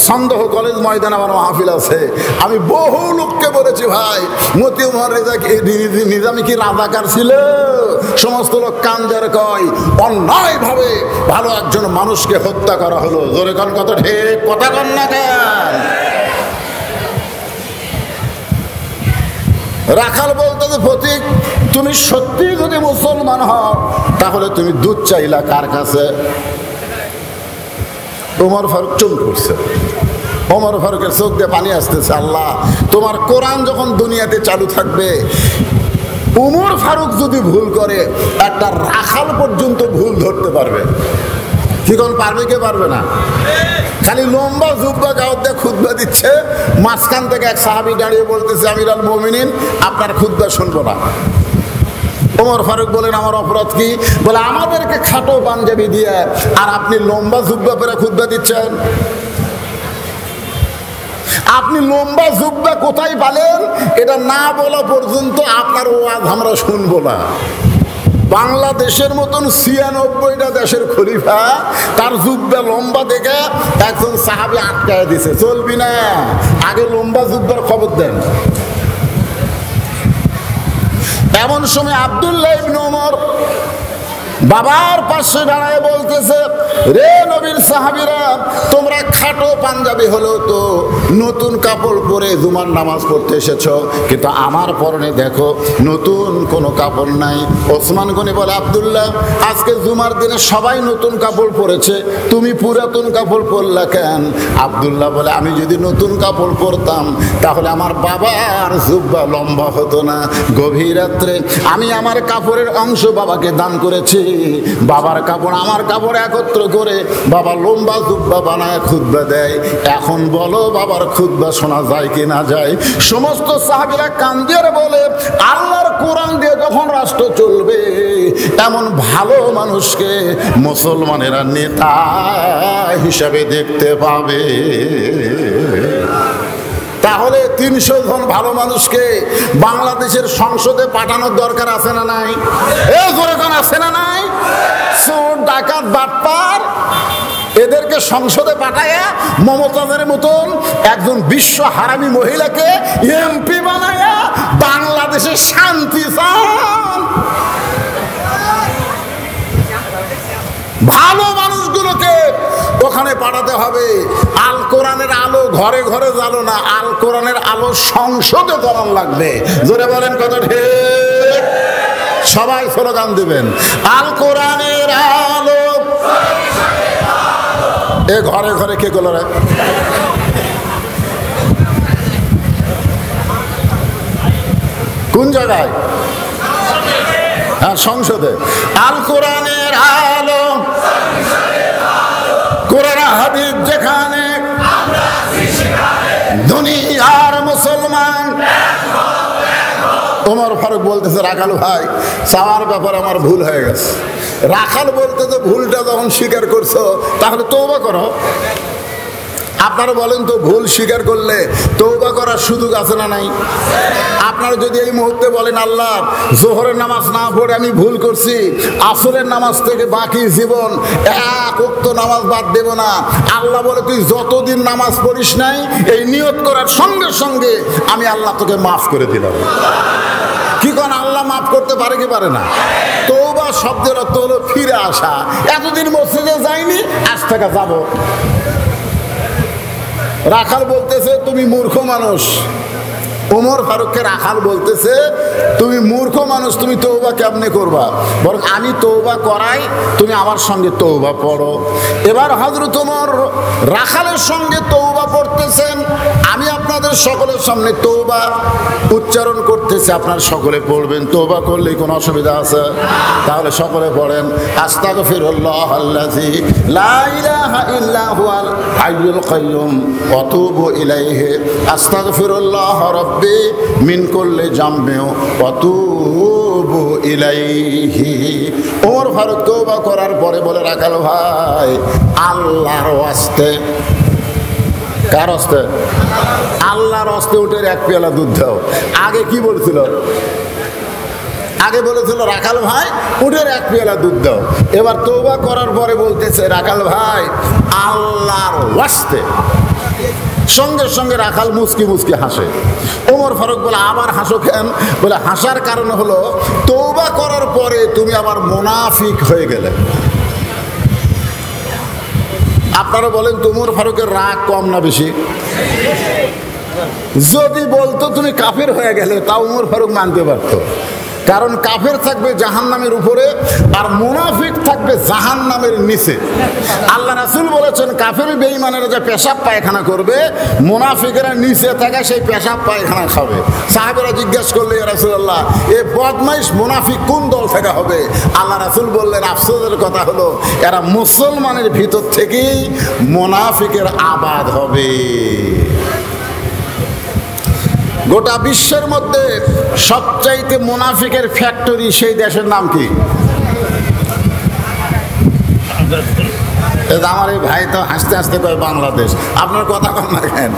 সন্দেহ কলেজ ময়দান আমার মাহফিল আছে। আমি বহু লোককে বলেছি, ভাই মতিউর নিজামী কি রাজাকার ছিল? সমস্ত লোক কান্দের কয়, অন্যায়ভাবে ভালো একজন মানুষকে হত্যা করা হলো। জোরে কোন কথা ঠিক, কথা কন না কেন? রাখাল বলতেছে, ফতিক তুমি সত্যি যদি মুসলমান হও তাহলে তুমি দুধ চাইলা কার কাছে? ওমর ফারুক চুপ করছে। ওমর ফারুকের চোখ দিয়ে পানি আসতেছে। আল্লাহ, তোমার কোরআন যখন দুনিয়াতে চালু থাকবে, ওমর ফারুক যদি ভুল করে একটা রাখাল পর্যন্ত ভুল ধরতে পারবে। কি কোন পারবে, কে পারবে না? খালি লম্বা জুব্বা গাওয়াত দিয়ে খুতবা দিচ্ছে, মাঝখান থেকে এক সাহাবী দাঁড়িয়ে বলতেছে, আমিরুল মুমিনিন আপনার খুতবা শুনবো না। ওমর ফারুক বলেন, আমার অপরাধ কি? বলে, আমাদেরকে খাটো পাঞ্জাবি দিয়ে আর আপনি লম্বা জুব্বা পরে খুতবা দিচ্ছেন। আপনি লম্বা জুব্বা কোথায় পালেন এটা না বলা পর্যন্ত আপনার ওয়াজ আমরা শুনবো না। বাংলাদেশের মতন ৯৬টা দেশের খলিফা তার জুব্বা লম্বা দেখে একজন সাহাবী আটকায় দিছে, চলবি না, আগে লম্বা জুব্বার খবর দেন। এমন সময় আব্দুল্লাহ ইবনে ওমর বাবার পাশে দাঁড়ায় বলতেছে, রে নবীর সাহাবীরা, তোমরা খাটো পাঞ্জাবি হলেও তো নতুন কাপড় পরে জুমার নামাজ পড়তে এসেছো, কিন্তু আমার পরনে দেখো নতুন কোনো কাপড় নাই। ওসমান গনি বলে, আব্দুল্লাহ, আজকে জুমার দিনে সবাই নতুন কাপড় পরেছে, তুমি পুরাতন কাপড় পরলা কেন? আব্দুল্লাহ বলে, আমি যদি নতুন কাপড় পরতাম তাহলে আমার বাবার জুব্বা লম্বা হতো না। গভীর রাত্রে আমি আমার কাপড়ের অংশ বাবাকে দান করেছি, বাবার কাপড় আমার কাপড় একত্র করে বাবা লম্বা জুব্বা বানায় খুতবা দেয়। এখন বলো বাবার খুতবা শোনা যায় কি না যায়? সমস্ত সাহাবীরা কান্দিয়ে বলে, আল্লাহর কোরআন দিয়ে যখন রাষ্ট্র চলবে এমন ভালো মানুষকে মুসলমানেরা নেতা হিসাবে দেখতে পাবে। তাহলে ৩০০ জন ভালো মানুষকে বাংলাদেশের সংসদে পাঠানোর দরকার আছে না নাই? আছে না নাই? চোর ডাকাত বাটপার এদেরকে সংসদে পাঠায়া মমতাজের মতন একজন বিশ্ব হারামি মহিলাকে এমপি বানায়া বাংলাদেশে শান্তি চান। ভালো মানুষগুলোকে ওখানে পাঠাতে হবে। আল কোরআনের আলো ঘরে ঘরে জ্বালো না, আল কোরআনের আলো সংসদে জ্বালান লাগবে। জোরে বলেন কথা ঠিক? সবাই স্লোগান দিবেন, আল কোরআনের আলো। এ ঘরে ঘরে কে গেল রে? কোন জায়গায়? হ্যাঁ, সংসদে আল কোরআনের আলো, কোরআন হাদিস যেখানে, দুনিয়ার মুসলমান। ওমর ফারুক বলতেছে, রাখাল ভাই, চাওয়ার ব্যাপারে আমার ভুল হয়ে গেছে। রাখাল বলতেছে, ভুলটা যখন স্বীকার করছো তাহলে তওবা করো। আপনারা বলেন তো, ভুল স্বীকার করলে তওবা করার সুযোগ আছে না নাই? আপনারা যদি এই মুহূর্তে বলেন, আল্লাহ, জোহরের নামাজ না পড়ে আমি ভুল করছি, আসরের নামাজ থেকে বাকি জীবন এক ওয়াক্ত নামাজ বাদ দেব না, আল্লাহ বলে, তুই যতদিন নামাজ পড়িস নাই, এই নিয়ত করার সঙ্গে সঙ্গে আমি আল্লাহ তোকে মাফ করে দিলাম। কি কোন আল্লাহ মাফ করতে পারে কি পারে না? তওবা শব্দের অর্থ হলো ফিরে আসা। এতদিন মসজিদে যাইনি, আজ থেকে যাবো। রাখাল বলতেছে, তুমি মূর্খ মানুষ। ওমর ফারুককে রাখাল বলতেছে, তুমি মূর্খ মানুষ, তুমি তওবা কেমনে করবা? বরং আমি তওবা করাই, তুমি আমার সঙ্গে তওবা পড়ো। এবার হযরত ওমর রাখালের সঙ্গে তওবা পড়তেছেন। আমি আপনাদের সকলের সামনে তওবা উচ্চারণ করতেছি, আপনারা সকলে পড়বেন। তওবা করলে কোনো অসুবিধা আছে? তাহলে সকলে পড়েন, আস্তাগফিরুল্লাহাল্লাযী লা ইলাহা ইল্লা হুয়াল হাইয়ুল কাইয়্যুম ওয়া আতুবু ইলাইহি, আস্তাগফিরুল্লাহ রাব্বি মিন কুল্লি জামবি ওয়া আতুবু ইলাইহি। ওমর ফারুক তওবা করার পরে বলে, রাখাল ভাই, আল্লাহর ওয়াস্তে। কার ওয়াস্তে? আল্লাহর ওয়াস্তে উঠে এক পেয়ালা দুধ দাও। আগে কি বলছিল? আগে বলেছিল, রাখাল ভাই, উঠের এক পেয়ালা দুধ দাও। এবার তওবা করার পরে বলতেছে, রাখাল ভাই, আল্লাহর ওয়াস্তে। সঙ্গে সঙ্গে রাখাল মুচকি মুচকি হাসে। ওমর ফারুক বলে, আবার হাসো কেন? বলে, হাসার কারণ হলো, তওবা করার পরে তুমি আবার মুনাফিক হয়ে গেলে। আপনারা বলেন, ওমর ফারুকের রাগ কম না বেশি? যদি বলতো তুমি কাফের হয়ে গেলে, তাও ওমর ফারুক মানতে পারতো। কারণ কাফের থাকবে জাহান্নামের উপরে, আর মুনাফিক থাকবে জাহান্নামের নিচে। আল্লাহ রাসূল বলেছেন, কাফের বেঈমানেরা যে পেশাব পায়খানা করবে, মুনাফিকেরা নিচে থাকা সেই পেশাব পায়খানা খাবে। সাহাবেরা জিজ্ঞাসা করলে, ইয়া রাসূলুল্লাহ, এ বদমাইশ মুনাফিক কোন দল থেকে হবে? আল্লাহ রাসূল বললেন, আফসোসের কথা হলো, এরা মুসলমানের ভিতর থেকেই মুনাফিকের আবাদ হবে। গোটা বিশ্বের মধ্যে সবচাইতে মুনাফিকের ফ্যাক্টরি সেই দেশের নাম কি? আমার এই ভাই তো হাসতে হাসতে কয় বাংলাদেশ। আপনার কথা কম না কেন?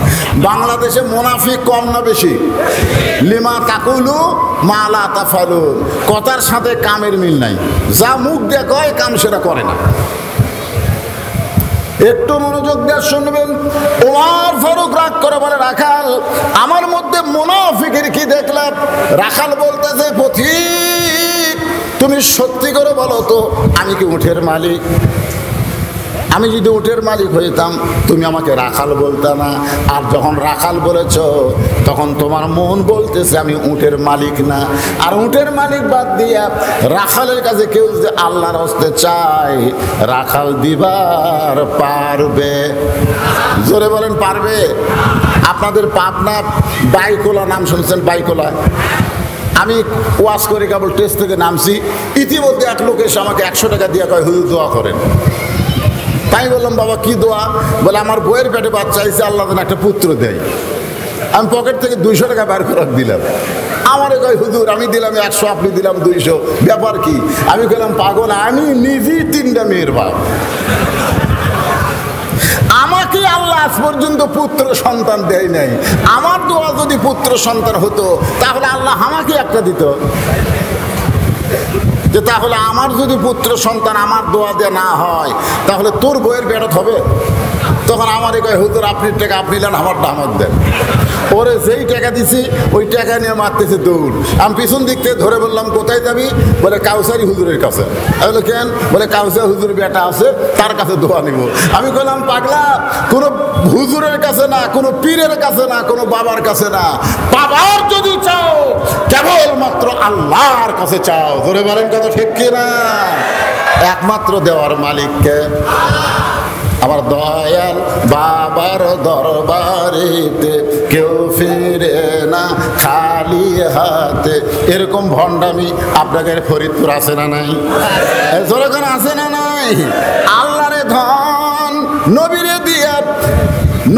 বাংলাদেশে মুনাফিক কম না বেশি? লিমা তাকুলু মা লা তাফালুন, কথার সাথে কামের মিল নাই। যা মুখ দিয়ে কয়, কাম সেটা করে না। একটু মনোযোগ দিয়ে শুনবেন। ওমর ফারুক রাগ করে বলে, রাখাল, আমার মধ্যে মুনাফিকের কি দেখলাম? রাখাল বলতেছে, পথিক, তুমি সত্যি করে বলো তো, আমি কি উটের মালিক? আমি যদি উটের মালিক হইতাম, তুমি আমাকে রাখাল বলতে না। আর যখন রাখাল বলেছ, তখন তোমার মন বলতেছে আমি উটের মালিক না। আর উটের মালিক বাদ দিয়া রাখালের কাছে কেউ যদি আল্লাহর হস্তে চায়, রাখাল দিবার পারবে? জোরে বলেন, পারবে? আপনাদের পাবনা বাইকোলা নাম শুনছেন? বাইকোলা, আমি ওয়াজ করে কেবল টেস্ট থেকে নামছি, ইতিমধ্যে এক লোক এসে আমাকে 100 টাকা দিয়ে কয়, হুজুর দোয়া করেন। তাই বললাম, বাবা কি দোয়া? বলে, আমার বইয়ের পেটে বাচ্চা হয়েছে, আল্লাহ যেন একটা পুত্র দেয়। আমি পকেট থেকে 200 টাকা বের করে দিলাম। আমার কয়, হুজুর আমি দিলাম 100, আপনি দিলাম 200, ব্যাপার কি? আমি বললাম, পাগল, আমি নিজেই 3টা মেয়ের বাপ। আমাকে আল্লাহ আজ পর্যন্ত পুত্র সন্তান দেয় নাই। আমার দোয়া যদি পুত্র সন্তান হতো, তাহলে আল্লাহ আমাকে একটা দিত। যে তাহলে আমার যদি পুত্র সন্তান আমার দোয়া দিয়ে না হয়, তাহলে তোর বইয়ের বেরত হবে। তখন আমারে কয়, হুজুর আপনি টাকা আপনি নেন, আমারটা আমার দেন। ওরে যেই টাকা দিছি, ওই টাকা নিয়ে মারতেছে দৌড়। আমি পিছন দিক থেকে ধরে বললাম, কোথায় যাবি? বলে, কাউসারি হুজুরের কাছে। আমি বলে, কেন? বলে, কাউসারি হুজুর বেটা আছে, তার কাছে দোয়া নিব। আমি বললাম, পাগলা, কোনো হুজুরের কাছে না, কোনো পীরের কাছে না, কোনো বাবার কাছে না। বাবার যদি চাও, কেবলমাত্র আল্লাহর কাছে চাও। ধরে বলেন, কথা ঠিক কিনা? একমাত্র দেওয়ার মালিককে। আমার দয়াল বাবার দরবারেতে কেউ ফিরে না খালি হাতে। এরকম ভণ্ডামি আপনাদের ফরিদপুর আছে না নাই? যেরকম আছে না নাই? আল্লাহরে ধন নবীরে দিয়া,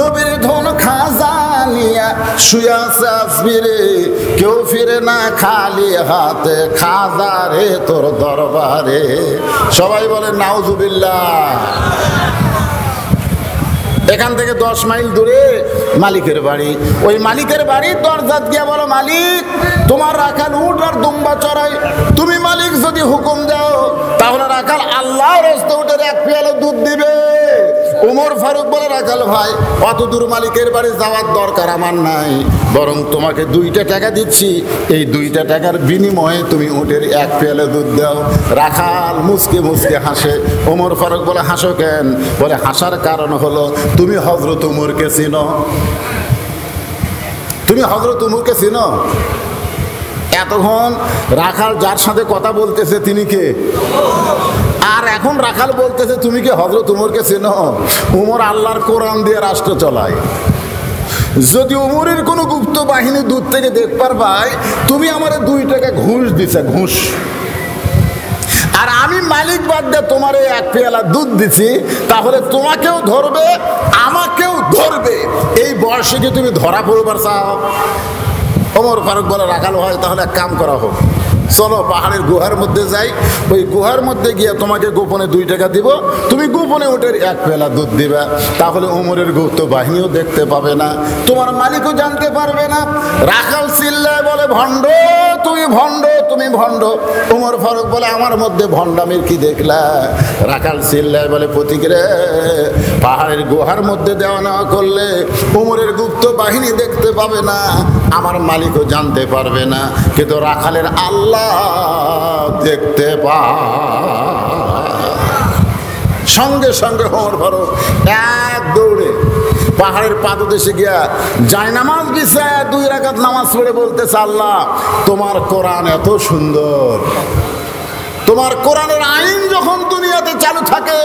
নবীর ধন খাজানিয়া শুয়ে আছে আসবিরে, কেউ ফিরে না খালি হাতে, খাজারে তোর দরবারে। সবাই বলে নাউজুবিল্লাহ। এখান থেকে 10 মাইল দূরে মালিকের বাড়ি। ওই মালিকের বাড়ির দরজাত গিয়া বলো, মালিক তোমার রাখাল উট আর দুম্বা চড়াই, তুমি মালিক যদি হুকুম দাও তাহলে রাখাল আল্লাহর রাস্তা উঠে এক পেয়ালা দুধ দিবে। উমর ফারুক বলে, রাখাল ভাই অত দূর মালিকের বাড়ি যাওয়ার দরকার আমার নাই, বরং তোমাকে 2টা টাকা দিচ্ছি, এই 2টা টাকার বিনিময়ে তুমি উটের এক পেয়ালা দুধ দাও। রাখাল মুসকে মুসকে হাসে। উমর ফারুক বলে, হাসো কেন? বলে, হাসার কারণ হলো তুমি হযরত উমরকে চিনো, তুমি হযরত উমরকে চিনো। এতক্ষণ রাখাল যার সাথে কথা বলতেছে তিনি কে? আর এখন রাখাল বলতেছে তুমি কি হযরত উমরকে চেনো? উমর আল্লাহর কোরআন দিয়ে রাষ্ট্র চলায়। যদি উমরের কোনো গুপ্ত বাহিনী দূর থেকে দেখবার পায় তুমি আমারে 2 টাকা ঘুষ দিছে, ঘুষ, আর আমি মালিক বাদ দিয়ে তোমার এক পেয়ালা দুধ দিছি, তাহলে তোমাকেও ধরবে আমাকেও ধরবে। এই বয়সে কি তুমি ধরা পড়বার চাও? ওমর ফারুক বলে, রাখাল হয় তাহলে এক কাম করা হোক, চলো পাহাড়ের গুহার মধ্যে যাই, ওই গুহার মধ্যে গিয়ে তোমাকে গোপনে 2 টাকা দিব, তুমি গোপনে ওটের এক পেলা দুধ দিবা, তাহলে উমরের গুপ্ত বাহিনীও দেখতে পাবে না, তোমার মালিকও জানতে পারবে না। রাখাল চিল্লায় বলে, ভণ্ড তুমি, ভণ্ড তুমি, ভণ্ড। উমর ফারুক বলে, আমার মধ্যে ভণ্ডামির কি দেখলা? রাখাল চিল্লায় বলে, প্রতীক রে, পাহাড়ের গুহার মধ্যে দেওয়া নেওয়া করলে উমরের গুপ্ত বাহিনী দেখতে পাবে না, আমার মালিকও জানতে পারবে না, কিন্তু রাখালের আল্লাহ দেখতে সঙ্গে সঙ্গে ওমর ফারুক এক দৌড়ে পাহাড়ের পাদদেশে গিয়া জায়নামাজ বিছায় 2 রাকাত নামাজ পড়ে বলতেছে, আল্লাহ তোমার কোরআন এত সুন্দর, তোমার কোরআনের আইন যখন দুনিয়াতে চালু থাকে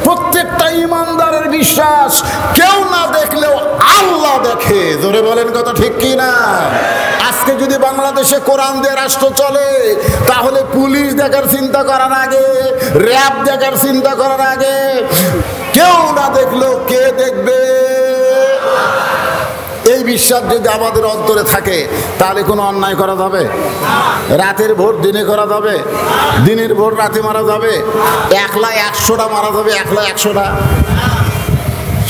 প্রত্যেকটা ইমানদারের বিশ্বাস কেউ না দেখলেও আল্লাহ দেখে। জোরে বলেন কথা ঠিক কি না? আজকে যদি বাংলাদেশে কোরআন দিয়ে রাষ্ট্র চলে তাহলে পুলিশ দেখার চিন্তা করার আগে, র্যাব দেখার চিন্তা করার আগে কেউ না দেখলেও কে দেখবে? এই বিশ্বাস যদি আমাদের অন্তরে থাকে তাহলে কোনো অন্যায় করা যাবে? রাতের ভোট দিনে করা যাবে? দিনের ভোট রাতে মারা যাবে? 100টা মারা যাবে, 100টা।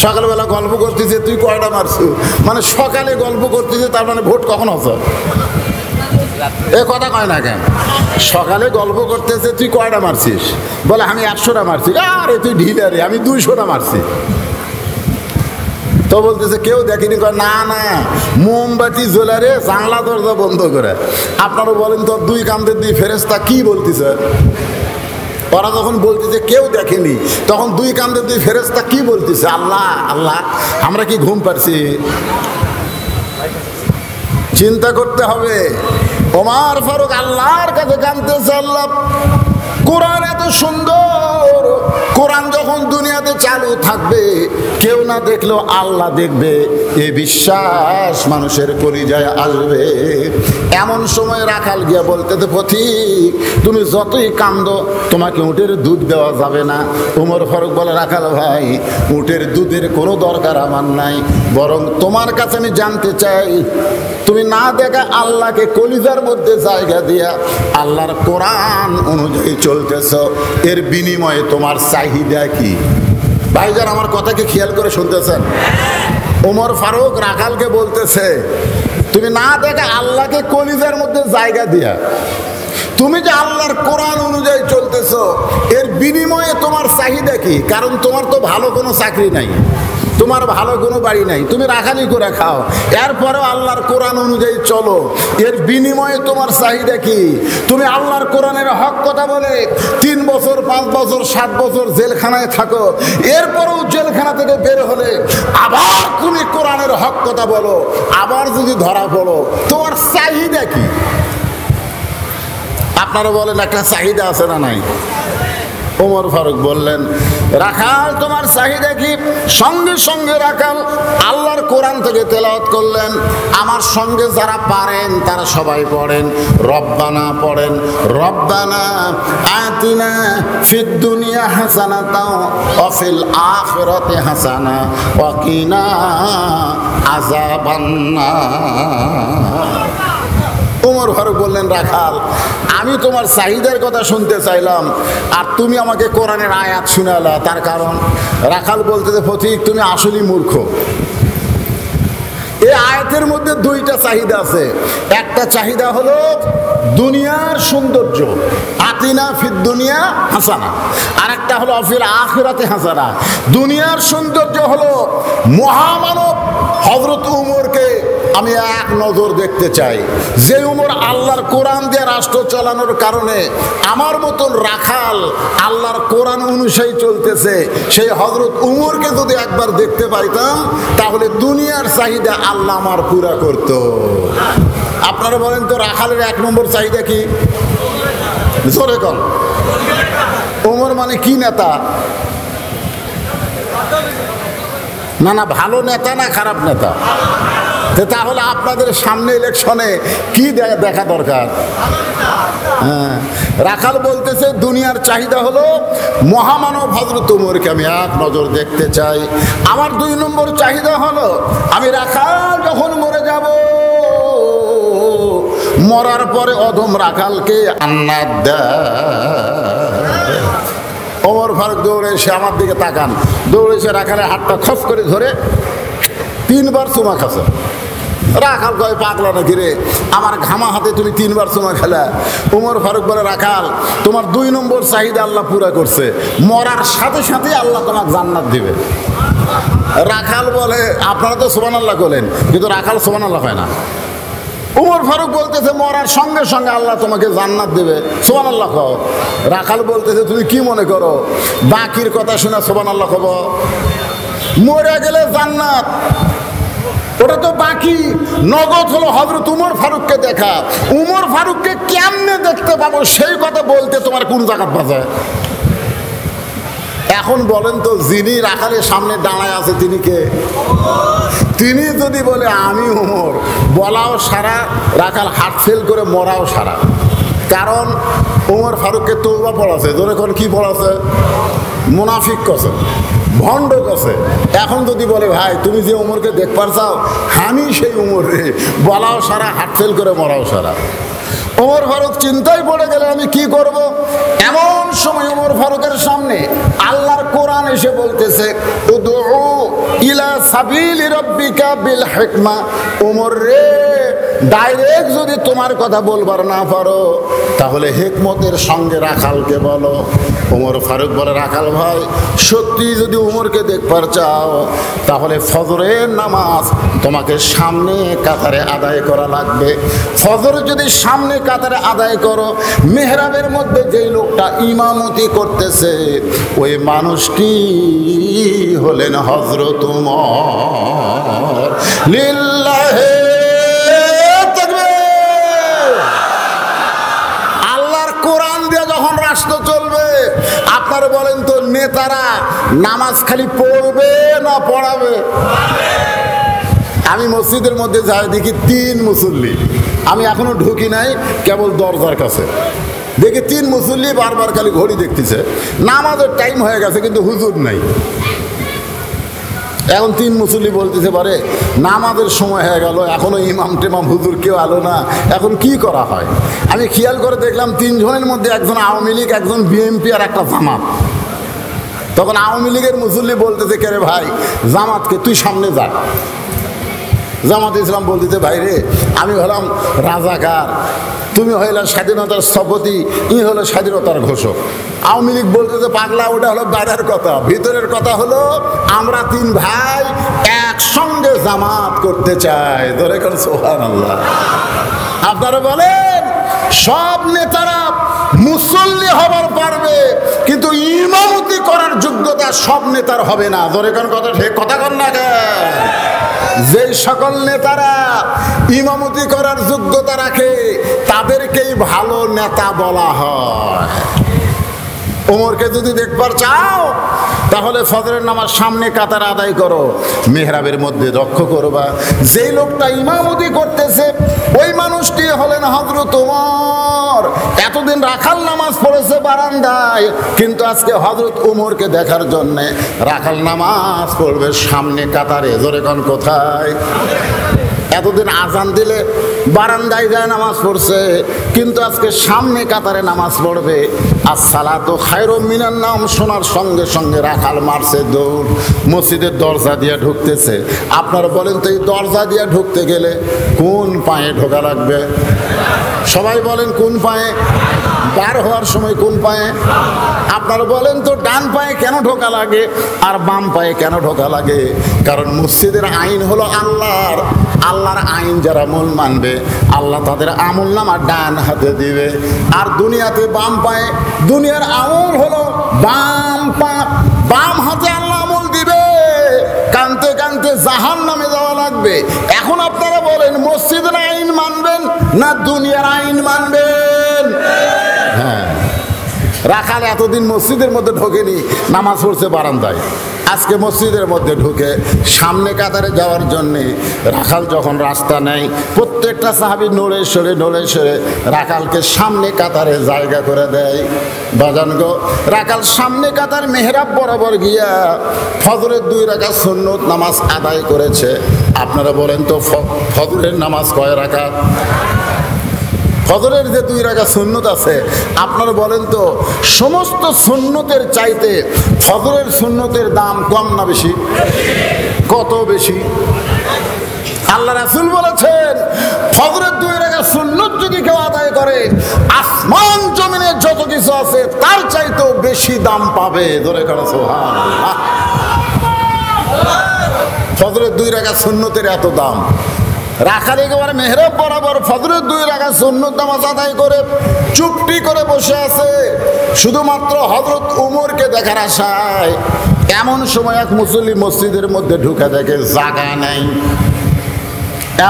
সকালবেলা গল্প করতেছে, তুই কয়টা মারছু? মানে সকালে গল্প করতেছে, তার মানে ভোট কখন হচ্ছে? এ কথা কয় না কেন? সকালে গল্প করতেছে, তুই কয়টা মারছিস? বলে আমি 100টা মারছি। আরে তুই ঢিলা রে, আমি 200টা মারছি। তো বলতেছে কেউ দেখেনি। না না, মোমবাতি জ্বলারে জানলা দরজা বন্ধ করে। আপনারা বলেন তো, 2 কান্দের 2 ফেরেশতা কি বলতেছে? ওরা যখন বলতেছে কেউ দেখেনি, তখন 2 কান্দের 2 ফেরেশতা কি বলতেছে? আল্লাহ আল্লাহ, আমরা কি ঘুম পাচ্ছি? চিন্তা করতে হবে। ওমর ফারুক আল্লাহর কাছে কাঁদতেছে, আল্লাহ কোরআন এত সুন্দর, কোরআন যখন দুনিয়াতে চালু থাকবে কেউ না দেখলেও আল্লাহ দেখবে, এই বিশ্বাস মানুষের কলিজায় আসবে। এমন সময় রাখাল গিয়া বলতেছে, পথিক তুমি যতই কান্দো তোমাকে উটের দুধ দেওয়া যাবে না। ওমর ফারুক বলে, রাখাল ভাই উটের দুধের কোনো দরকার আমার নাই, বরং তোমার কাছে আমি জানতে চাই তুমি না দেখা আল্লাহকে কলিজার মধ্যে জায়গা দিয়া আল্লাহর কোরআন অনুযায়ী চলতেছ, এর বিনিময়ে তোমার চাহিদা কি? ভাইজান আমার কথাকে খেয়াল করে শুনতেছেন? ওমর ফারুক রাখালকে বলতেছে, তুমি না দেখা আল্লাহকে কলিজার মধ্যে জায়গা দিয়া তুমি যে আল্লাহর কোরআন অনুযায়ী চলতেছ, এর বিনিময়ে তোমার চাহিদা কি? কারণ তোমার তো ভালো কোনো চাকরি নাই, তোমার ভালো কোনো বাড়ি নাই, তুমি রাখালি করে খাও, এরপরেও আল্লাহর কোরআন অনুযায়ী চলো, এর বিনিময়ে তোমার চাহিদা কি? তুমি আল্লাহর কোরআনের হক কথা বলে 3 বছর 5 বছর 7 বছর জেলখানায় থাকো, এরপরেও জেলখানা থেকে বের হলে আবার তুমি কোরআনের হক কথা বলো, আবার যদি ধরা পড়ো, তোমার চাহিদা কি? আপনারা বলেন একটা চাহিদা আছে না নাই? ওমর ফারুক বললেন, রাখাল তোমার চাহিদা কি? সঙ্গে সঙ্গে রাখাল আল্লাহর কোরআন থেকে তেলাওয়াত করলেন। আমার সঙ্গে যারা পারেন তারা সবাই পড়েন, রব্বানা পড়েন, রব্বানা আতিনা ফিদ দুনিয়া হাসানাতাও ওয়া ফিল আখিরাতি হাসানা ওয়া কিনা আযাবান্নার। ওমর ফারুক বললেন, রাখাল আমি তোমার চাহিদার কথা শুনতে চাইলাম আর তুমি আমাকে কোরআনের আয়াত শুনালা, তার কারণ? রাখাল বলতেছে, ফতিক তুমি আসলেই মূর্খ। এই আয়াতের মধ্যে দুইটা চাহিদা আছে। একটা চাহিদা হলো দুনিয়ার সৌন্দর্য, আতিনা ফিদ দুনিয়া হাসানা, আর একটা হলো ফিল আখিরাতে হাসানা। দুনিয়ার সৌন্দর্য হলো মহামানব হযরত উমরকে আমি এক নজর দেখতে চাই। যে উমর আল্লাহর কোরআন দিয়ে রাষ্ট্র চালানোর কারণে আমার মতন রাখাল আল্লাহর কোরআন অনুযায়ী চলতেছে, সেই হযরত উমরকে যদি একবার দেখতে পাইতাম তাহলে দুনিয়ার চাহিদা আল্লাহ আমার পুরা করত। আপনারা বলেন তো রাখালের এক নম্বর চাহিদা কি? জোরে কন। ওমর মানে কি নেতা? না না, ভালো নেতা না খারাপ নেতা? তাহলে আপনাদের সামনে ইলেকশনে কি দেখা দরকার? হ্যাঁ, রাখাল বলতেছে দুনিয়ার চাহিদা হলো মহামানব হযরত উমরকে আমি এক নজর দেখতে চাই। আমার 2 নম্বর চাহিদা হলো আমি রাখাল যখন মরে যাব, মরার পরে অধম রাখালকে জান্নাত দেয়। ওমর ফারুক দৌড়ে এসে আমার দিকে তাকান, দৌড়ে এসে রাখালের হাতটা খপ করে ধরে 3 বার চুমা খাচ্ছে। রাখাল কয়, পাগলা নাকি রে, আমার ঘামা হাতে তুমি 3 বার চুমা খেলা? ওমর ফারুক বলে, রাখাল তোমার 2 নম্বর চাহিদা আল্লাহ পুরা করছে, মরার সাথে সাথে আল্লাহ তোমাকে জান্নাত দিবে। রাখাল বলে, আপনারা তো সুবহানাল্লাহ বলেন, কিন্তু রাখাল সুবহানাল্লাহ হয় না। ওমর ফারুক বলতেছে মরার সঙ্গে সঙ্গে আল্লাহ তোমাকে জান্নাত দেবে, সুবহানাল্লাহ কও। রাখাল বলতেছে, তুমি কি মনে করো বাকির কথা শুনে সুবহানাল্লাহ কব? মরে গেলে জান্নাত, ওটা তো বাকি। নগদ হলো হযরত উমর ফারুককে দেখা। উমর ফারুককে কেমনে দেখতে পাবো সেই কথা বলতে তোমার কোন জায়গা বাজায়? এখন বলেন তো, যিনি রাখালের সামনে দাঁড়ায় আছে তিনি কে? তিনি যদি বলে আমি উমর, বলাও সারা, রাখাল হার্ট ফেল করে মরাও সারা। কারণ উমর ফারুককে তওবা পড়াছে। জোরে কোন কি পড়াছে? মুনাফিক কছে, ভণ্ড কছে। এখন যদি বলে ভাই তুমি যে উমরকে দেখবার চাও, আমি সেই উমর রে, বলাও সারা, হার্ট ফেল করে মরাও সারা। ওমর ফারুক চিন্তায় পড়ে গেলে আমি কি করব? এমন সময় ওমর ফারুকের সামনে আল্লাহর কোরআন এসে বলতেছে, উদউ ইলা সাবিলি রাব্বিকা বিল হিকমা। ওমর রে, ডাইরেক্ট যদি তোমার কথা বলবার না পারো তাহলে হিকমতের সঙ্গে রাখালকে বলো। ওমর ফারুক বলে, রাখাল ভাই সত্যি যদি উমরকে দেখবার চাও তাহলে ফজরের নামাজ তোমাকে সামনে কাতারে আদায় করা লাগবে। ফজর যদি সামনে কাতারে আদায় করো, মেহরাবের মধ্যে যেই লোকটা ইমামতি করতেছে ওই মানুষটি হলেন হযরত উমর। লিল্লাহি তাকবীর। আল্লাহর কোরআন দিয়ে যখন রাষ্ট্র চলবে, আপনারা বলেন তো নেতারা নামাজ খালি পড়বে না পড়াবে? আমি মসজিদের মধ্যে যাই, দেখি 3 মুসল্লি, আমি এখনো ঢুকি নাই, কেবল দরজার কাছে দেখি 3 মুসল্লি বারবার খালি ঘড়ি দেখতেছে। নামাজের টাইম হয়ে গেছে কিন্তু হুজুর নাই। এখন 3 মুসল্লি বলতেছে পারে নামাজের সময় হয়ে গেল, এখনো ইমাম টেমাম হুজুর কেউ আলো না, এখন কি করা হয়? আমি খেয়াল করে দেখলাম 3 জনের মধ্যে একজন আওয়ামী লীগ, একজন বিএনপি আর একটা জামাত। তখন আওয়ামী লীগের মুসল্লি বলতেছে, কে রে ভাই, জামাতকে তুই সামনে যা। জামাত ইসলাম বলতেছে, ভাই রে আমি হলাম রাজাকার, তুমি হইলে স্বাধীনতার স্থপতি, ই হলো স্বাধীনতার ঘোষক। আওয়ামী লীগ বলতেছে, পাগলা ওটা হলো বাইরের কথা, ভিতরের কথা হলো আমরা 3 ভাই একসঙ্গে জামাত করতে চাই। ধরে কোন সুবহানাল্লাহ। আপনারা বলেন সব নেতারা মুসল্লি হবার পারবে, কিন্তু ইমামতি করার যোগ্যতা সব নেতার হবে না। ধরে কোন কথা ঠিক কথা কন না? যেই সকল নেতারা ইমামতি করার যোগ্যতা রাখে তাদেরকেই ভালো নেতা বলা হয়। ওমরকে যদি দেখবার চাও তাহলে ফজরের নামাজ সামনে কাতার আদায় করো, মেহরাবের মধ্যে লক্ষ্য করবা যেই লোকটা ইমামতি করতেছে ওই মানুষটি হলেন হযরত ওমর। এতদিন রাখাল নামাজ পড়েছে বারান্দায়, কিন্তু আজকে হযরত ওমরকে দেখার জন্য রাখাল নামাজ পড়বে সামনে কাতারে। জোরে কোন কোথায়? এতদিন আজান দিলে বারান্দায় যায় নামাজ পড়ছে, কিন্তু আজকে সামনে কাতারে নামাজ পড়বে। আসসালাতু খায়রুম মিনান নাওম শোনার সঙ্গে সঙ্গে রাখাল মারছে দৌড়, মসজিদের দরজা দিয়ে ঢুকতেছে। আপনারা বলেন তো এই দরজা দিয়ে ঢুকতে গেলে কোন পায়ে ঢোকা লাগবে? সবাই বলেন কোন পায়ে? বার হওয়ার সময় কোন পায়ে? আপনারা বলেন তো ডান পায়ে কেন ঢোকা লাগে আর বাম পায়ে কেন ঢোকা লাগে? কারণ মসজিদের আইন হলো আল্লাহর, আল্লাহর আইন যারা মূল মানবে আল্লাহ তাদের আমল নামা ডান হাতে দিবে, আর দুনিয়াতে বাম পায়ে। দুনিয়ার আমল হলো বাম পা, বাম হাতে আল্লাহ আমল দিবে, কানতে কানতে জাহান্নামে যাওয়া লাগবে। এখন আপনারা বলেন মসজিদের আইন মানবেন না দুনিয়ার আইন মানবেন? হ্যাঁ, রাখাল এতদিন মসজিদের মধ্যে ঢোকেনি, নামাজ পড়ছে বারান্দায়। আজকে মসজিদের মধ্যে ঢুকে সামনে কাতারে যাওয়ার জন্যে রাখাল যখন রাস্তা নেয়, প্রত্যেকটা সাহাবী নড়ে সরে রাখালকে সামনে কাতারে জায়গা করে দেয়। বাজান গো, রাখাল সামনে কাতার মেহরাব বরাবর গিয়া ফজরের 2 রাকাত সুন্নত নামাজ আদায় করেছে। আপনারা বলেন তো ফজরের নামাজ কয় রাকাত? ফজরের যে 2 রাকাত সুন্নত আছে, আপনারা বলেন তো সমস্ত সুন্নতের চাইতে ফজরের সুন্নতের দাম কম না বেশি? কত বেশি? আল্লাহ রাসূল বলেছেন ফজরের 2 রাকাত সুন্নত যদি কেউ আদায় করে আসমান জমিনে যত কিছু আছে তার চাইতেও বেশি দাম পাবে। ধরে কারা সুবহানাল্লাহ। ফজরের 2 রাকাত সুন্নতের এত দাম। রাখাল একেবারে মেহরাব বরাবর ফজরের 2 রাকাত সুন্নত নামাজ আদায় করে চুপটি করে বসে আছে, শুধুমাত্র হযরত ওমরকে দেখার আশায়। এমন সময় এক মুসল্লি মসজিদের মধ্যে ঢুকে দেখে জায়গা নাই।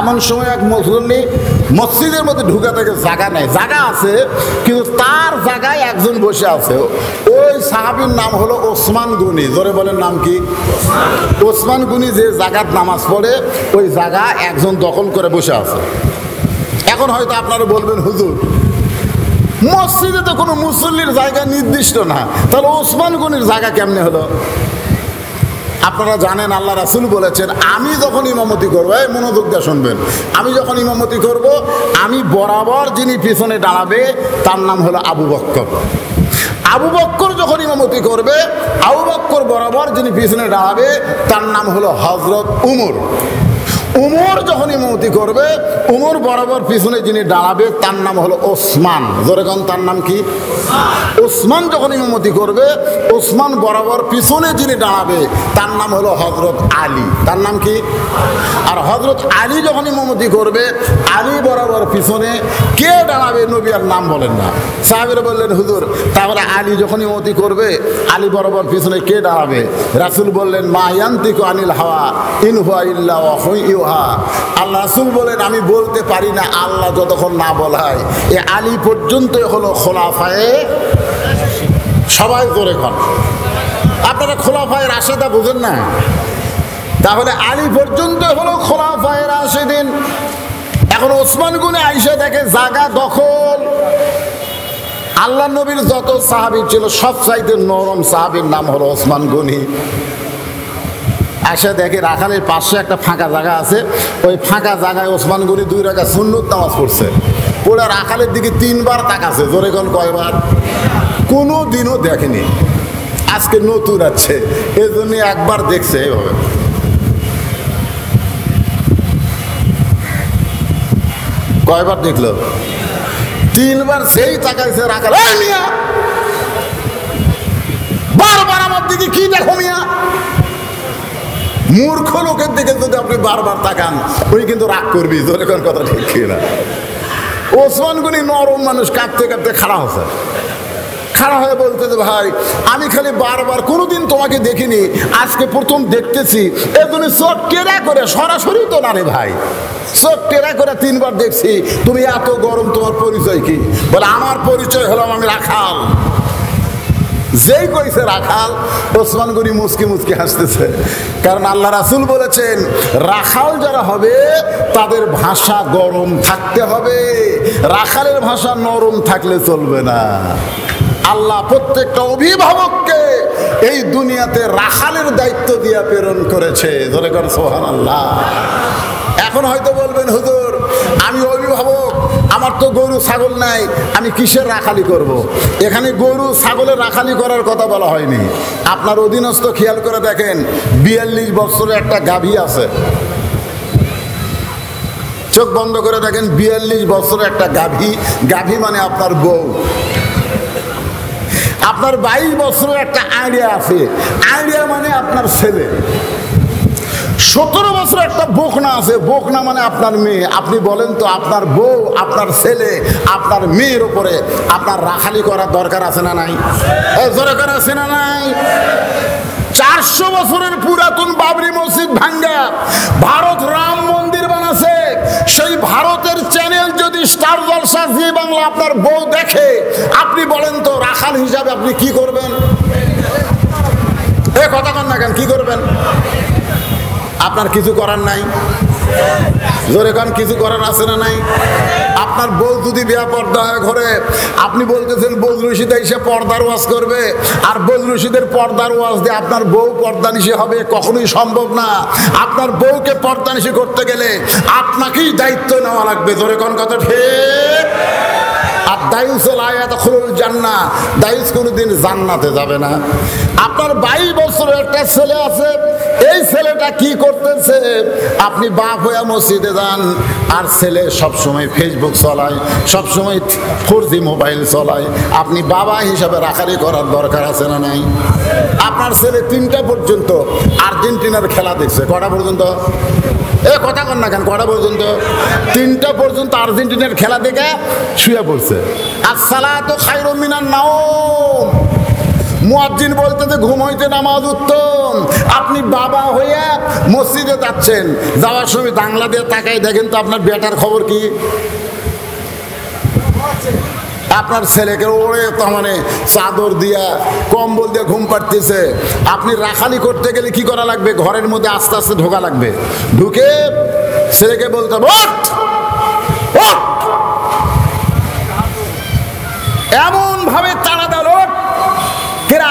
এমন সময় এক মুসল্লি মসজিদের মধ্যে ঢুকে দেখে জায়গা নাই। জায়গা আছে কিন্তু তার জায়গায় একজন বসে আছে। ওই সাহাবীর নাম হলো ওসমান গনি। জোরে বলেন নাম কি? ওসমান গনি যে জায়গার নামাজ পড়ে ওই জায়গা একজন দখল করে বসে আছে। এখন হয়তো আপনারা বলবেন হুজুর মসজিদে তো কোনো মুসল্লির জায়গা নির্দিষ্ট না, তাহলে ওসমান গনির জায়গা কেমনে হলো? আপনারা জানেন আল্লাহ রাসূল বলেছেন আমি যখন ইমামতি করবো, এই মনোযোগ দিয়ে শুনবেন, আমি যখন ইমামতি করব আমি বরাবর যিনি পিছনে দাঁড়াবে তার নাম হলো আবু বকর। আবু বকর যখন ইমামতি করবে আবু বকর বরাবর যিনি পিছনে দাঁড়াবে তার নাম হলো হযরত উমর। উমর যখন ইমামতি করবে উমর বরাবর পিছনে যিনি দাঁড়াবে তার নাম হলো ওসমান। যেরকম তার নাম কি? ওসমান যখন ইমামতি করবে ওসমান বরাবর পিছনে যিনি দাঁড়াবে তার নাম হলো হযরত আলী। তার নাম কি? আর হযরত আলী যখন ইমামতি করবে আলী বরাবর পিছনে কে দাঁড়াবে নবী আর নাম বলেন না। সাহাবীরা বললেন হুজুর তাহলে আলী যখন ইমামতি করবে আলী বরাবর পিছনে কে দাঁড়াবে? রাসূল বললেন মা ইয়ান্তিকু আনিল হাওয়া ইন হুয়া ইল্লা ওয়াহয়ু। আল্লাহ রাসূল বলেন আমি বলতে পারি না আল্লাহ যতক্ষণ না বলায়। এ আলী পর্যন্তই হলো খোলাফায়ে। সবাই জোরে কন, আপনারা খোলাফায়ে রাশেদা বুঝেন না? তাহলে আলী পর্যন্ত হলো খোলাফায়ে রাশেদিন। এখন ওসমান গনি আইসা দেখে জায়গা দখল। আল্লাহ নবীর যত সাহাবী ছিল সবচাইতে নরম সাহাবীর নাম হলো ওসমান গনি। এসে দেখে রাখালের পাশে একটা ফাঁকা জায়গা আছে, ওই ফাঁকা জায়গায় ওসমান গনি 2 রাকাত সুন্নত নামাজ পড়ছে। পড়ে রাখালের দিকে 3 বার তাকাছে। জোরে কোন কয়বার? কোনো দিনও দেখেনি, আজকে নতুন আছে এই জন্য একবার দেখছে। এইভাবে কয়বার দেখলো? 3 বার। সেই তাকাইছে রাখাল, এই মিয়া বারবার আমার দিকে কি দেখো মিয়া? মূর্খ লোকের দিকে যদি আপনি বারবার তাকান ওই কিন্তু রাগ করবি। জোরে কোন কথা ঠিক কিনা? ওসমান গনি নরম মানুষ, কাঁপতে কাঁপতে খাড়া হচ্ছে। খাড়া হয়ে বলতে যে ভাই আমি খালি বারবার কোনোদিন তোমাকে দেখিনি, আজকে প্রথম দেখতেছি, এই জন্য চোখ টেরা করে, সরাসরি তো না রে ভাই, চোখ টেরা করে 3 বার দেখছি। তুমি এত গরম, তোমার পরিচয় কি? বলে আমার পরিচয় হলাম আমি রাখাল। যেই কইছে রাখাল, ওসমান গনি মুচকি মুচকি হাসতেছে। কারণ আল্লাহ রাসূল বলেছেন রাখাল যারা হবে তাদের ভাষা গরম থাকতে হবে, রাখালের ভাষা নরম থাকলে চলবে না। আল্লাহ প্রত্যেকটা অভিভাবককে এই দুনিয়াতে রাখালের দায়িত্ব দিয়ে প্রেরণ করেছে। ধরে কর সুবহানাল্লাহ। এখন হয়তো বলবেন হুজুর আমি অভিভাবক, আমার তো গরু ছাগল নাই, আমি কিসের রাখালি করব। এখানে গরু ছাগলের রাখালি করার কথা বলা হয়নি। আপনার অধীনস্থ খেয়াল করে দেখেন 42 বছরের একটা গাভী আছে, চোখ বন্ধ করে দেখেন 42 বছরের একটা গাভী, গাভী মানে আপনার বউ। আপনার 22 বছরের একটা আইডিয়া আছে, আইডিয়া মানে আপনার ছেলে। 17 বছর একটা বকনা আছে, বকনা মানে আপনার মেয়ে। আপনি বলেন তো আপনার বউ, আপনার ছেলে, আপনার মেয়ের উপরে আপনার রাখালি করার দরকার আছে না নাই? দরকার আছে না নাই? 400 বছরের পুরাতন বাবরি মসজিদ ভাঙ্গা ভারত রাম মন্দির বানাছে। সেই ভারতের চ্যানেল যদি স্টার জলসা, জি বাংলা আপনার বউ দেখে, আপনি বলেন তো রাখাল হিসাবে আপনি কি করবেন? এ কথা কন না কেন, কি করবেন? আপনার কিছু করার নাই? জোরে কান, কিছু করার আছে না নাই? আপনার বউ যদি বিয়া পর্দা হয় ঘরে, আপনি বলতেছেন বজলুল রশিদ এসে পর্দার ওয়াজ করবে, আর বজলুল রশিদের পর্দার ওয়াজ দিয়ে আপনার বউ পর্দানিশী হবে? কখনোই সম্ভব না। আপনার বউকে পর্দানিশী করতে গেলে আপনাকেই দায়িত্ব নেওয়া লাগবে। জোরে কান, কথা ঠিক? আর দায়ুসুল আয়াত খুলুল জান্নাহ, দায়ুস কোনোদিন জান্নাতে যাবে না। আপনার 22 বছরের একটা ছেলে আছে, এই ছেলেটা কি করতেছে? আপনি বাপ হয়ে মসজিদে যান, আর ছেলে সবসময় ফেসবুক চলায়, সবসময় 4G মোবাইল চলায়। আপনি বাবা হিসাবে রাখালি করার দরকার আছে না নাই? আপনার ছেলে 3টা পর্যন্ত আর্জেন্টিনার খেলা দেখছে। কটা পর্যন্ত? এ কথা কন না কেন, কটা পর্যন্ত? 3টা পর্যন্ত আর্জেন্টিনার খেলা দেখে শুয়ে পড়ছে। আসসালাতু খায়রুম মিনান নাওম, মুয়াজ্জিন বলতেছে ঘুম হইতে নামাজ উত্তম। আপনি বাবা হইয়া মসজিদে যাচ্ছেন, যাওয়ার সময় বাংলা দিয়ে তাকাই দেখেন তো আপনার বেটার খবর কি? আপনার ছেলেকে ওরে তো মানে চাদর দিয়া কম্বল দিয়ে ঘুম পাড়তেছে। আপনি রাখালি করতে গেলে কি করা লাগবে? ঘরের মধ্যে আস্তে আস্তে ঢোকা লাগবে। ঢুকে ছেলেকে বলতে এমন ভাবে তাড়া দিল,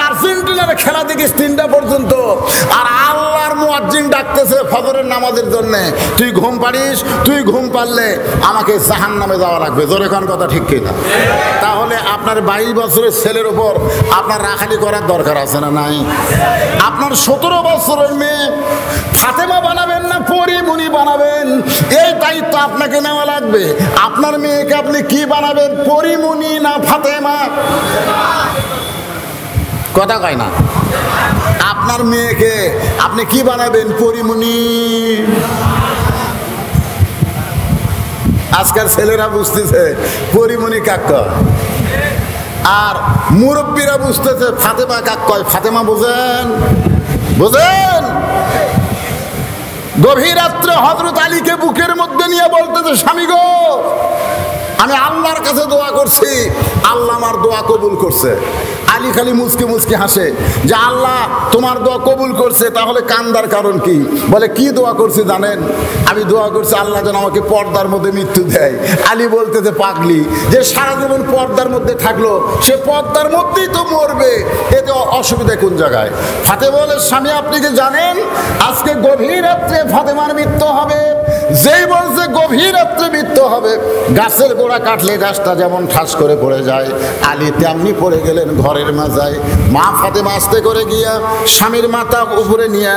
আর্জেন্টিনার খেলা দেখিস 3টা পর্যন্ত, আর আল্লাহর মুয়াজ্জিন ডাকতেছে ফজরের নামাজের জন্য। তুই ঘুম পাড়িস, তুই ঘুম পারলে আমাকে জাহান্নামে যাওয়া লাগবে। জোরে কোন কথা ঠিক কিনা? তাহলে আপনার 22 বছরের ছেলের উপর আপনার রাখালি করার দরকার আছে না নাই? আপনার 17 বছরের মেয়ে ফাতেমা বানাবেন না পরিমণি বানাবেন, এই দায়িত্ব আপনাকে নেওয়া লাগবে। আপনার মেয়েকে আপনি কি বানাবেন, পরিমণি না ফাতেমা? কথা কয় না। আপনার মেয়েকে আপনি কি বানাবেন, পরিমণি? আজকাল ছেলেরা বুঝতেছে পরিমণি কাক কয়, আর মুরব্বীরা বুঝতেছে ফাতেমা কাক কয়। ফাতেমা বোঝেন? বোঝেন? গভীর রাত্রে হযরত আলীকে বুকের মধ্যে নিয়ে বলতেছে, স্বামী গো, আমি আল্লাহর কাছে দোয়া করছি, আল্লাহ আমার দোয়া কবুল করছে। আলী খালি মুচকি মুচকি হাসে যে আল্লাহ তোমার দোয়া কবুল করছে, তাহলে কান্দার কারণ কি? বলে কি দোয়া করছি জানেন? আমি দোয়া করছি আল্লাহ যেন আমাকে পর্দার মধ্যে মৃত্যু দেয়। আলী বলতেছে পাগলি, যে সারা জীবন পর্দার মধ্যে থাকলো সে পর্দার মধ্যেই তো মরবে, এতে অসুবিধা কোন জায়গায়? ফাতেমা বলে, স্বামী আপনি কি জানেন আজকে গভীর রাত্রে ফাতেমার মৃত্যু হবে? যেই বলছে গভীর রাত্রে মৃত্যু হবে, গাছের গোড়া কাটলে গাছটা যেমন ঠাস করে পড়ে যায়, আলী তেমনি পড়ে গেলেন ঘরের মাজায়। মা ফাতেমা আস্তে করে গিয়া স্বামীর মাথা উপরে নিয়ে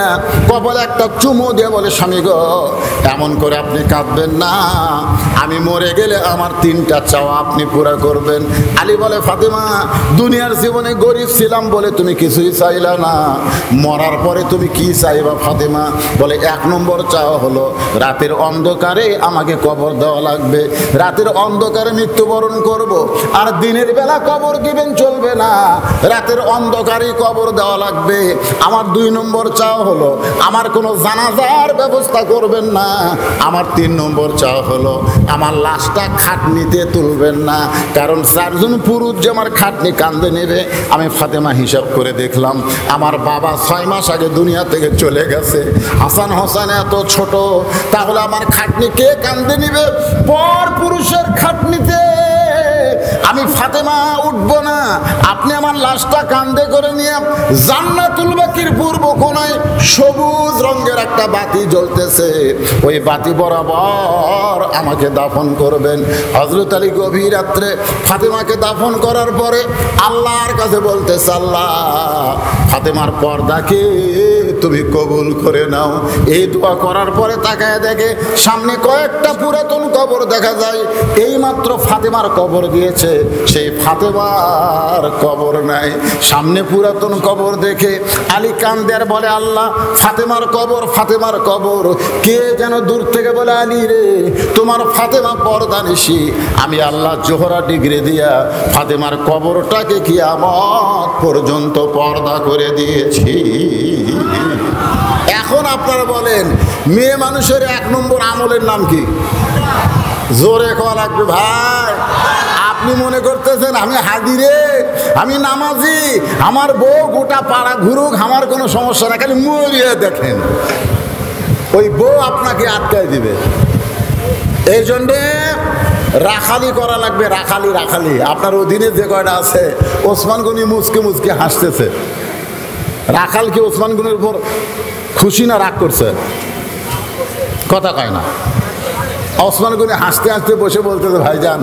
কপালে একটা চুমো দিয়ে বলে, স্বামী গো, এমন করে আপনি কাঁদবেন না, আমি মরে গেলে আমার 3টা চাওয়া আপনি পুরা করবেন। আলী বলে, ফাতেমা দুনিয়ার জীবনে গরিব ছিলাম বলে তুমি কিছুই চাইলা না, মরার পরে তুমি কি চাইবা ফাতেমা? বলে 1 নম্বর চাওয়া হলো রাতের অন্ধকারে আমাকে কবর দেওয়া লাগবে, রাতের অন্ধকারে মৃত্যুবরণ করব, আর দিনের বেলা কবর দিবেন চলবে না, রাতের অন্ধকারই কবর দেওয়া লাগবে। আমার 2 নম্বর চাওয়া হলো আমার কোনো জানাজার ব্যবস্থা করবেন না। আমার 3 নম্বর চাওয়া হলো আমার লাশটা খাটনিতে তুলবেন না, কারণ 4 জন পুরুষ যে আমার খাটনি কান্দে নেবে। আমি ফাতেমা হিসাব করে দেখলাম আমার বাবা 6 মাস আগে দুনিয়া থেকে চলে গেছে। হাসান হোসেন এত ছোট, তাহলে আমার খাটনি কে কান্দে নিবে? পর পুরুষের খাটনিতে আমি ফাতেমা উঠবো না। আপনি আমার লাশটা কান্দে করে নিয়ে জান্নাতুল বাকির পূর্ব কোণায় সবুজ রঙের একটা বাতি জ্বলতেছে, ওই বাতি বরাবর আমাকে দাফন করবেন। হযরত আলী গভীর রাত্রে ফাতেমাকে দাফন করার পরে আল্লাহর কাছে বলতেছে, আল্লাহ ফাতেমার পর্দাকে তুমি কবুল করে নাও। এই দোয়া করার পরে তাকায় দেখে সামনে কয়েকটা পুরাতন কবর দেখা যায়। এইমাত্র ফাতেমার কবর দিয়েছে, সেই ফাতেমার কবর নাই। সামনে পুরাতন কবর দেখে আলী কান্দে আর বলে, আল্লাহ ফাতেমার কবর, ফাতেমার কবর। কে যেন দূর থেকে বলে, আলী রে তোমার ফাতেমা পর্দা নিশি। আমি আল্লাহ জোহরা ডিগ্রি দিয়া ফাতেমার কবরটাকে কিয়ামত পর্যন্ত পর্দা করে দিয়েছি। এখন আপনারা বলেন মেয়ে মানুষের 1 নম্বর আমলের নাম কি? জোরে কওয়া লাগবে ভাই। আপনি মনে করতেছেন আমি হাজিরে, আমি নামাজি, আমার বউ গোটা পাড়া ঘুরুক, আমার কোনো সমস্যা না, খালি মরিয়ে দেখেন। ওই বউ আপনাকে আটকায় দিবে। এই জন্যে রাখালি করা লাগবে, রাখালি। রাখালি আপনার অধীনে যে কয়টা আছে, ওসমান গনি মুচকে মুচকে হাসতেছে। রাখাল কি ওসমান গনির উপর খুশি না রাগ করছে? কথা কয় না। ওসমান গনি হাসতে হাসতে বসে বলতেছে, ভাইজান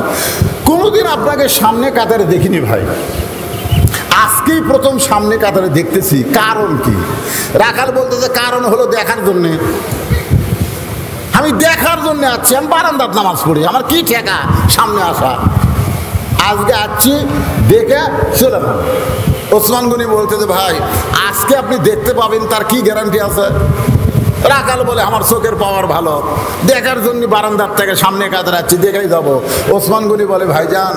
কোনোদিন আপনাকে সামনে কাতারে দেখিনি ভাই, আজকেই প্রথম সামনে কাতারে দেখতেছি, কারণ কি? রাখাল বলতেছে, কারণ হলো দেখার জন্যে। আমি দেখার জন্য আছি, আমি বারান্দাত নামাজ পড়ি, আমার কি ঠেকা সামনে আসা। আজকে আসছি দেখে চলে যান। ওসমান গনি বলতেছে, ভাই আজকে আপনি দেখতে পাবেন তার কি গ্যারান্টি আছে? রাখাল বলে, আমার চোখের পাওয়ার ভালো, দেখার জন্য বারান্দার থেকে সামনে কাতারে আছি, দেখেই যাব। ওসমান গনি বলে, ভাইজান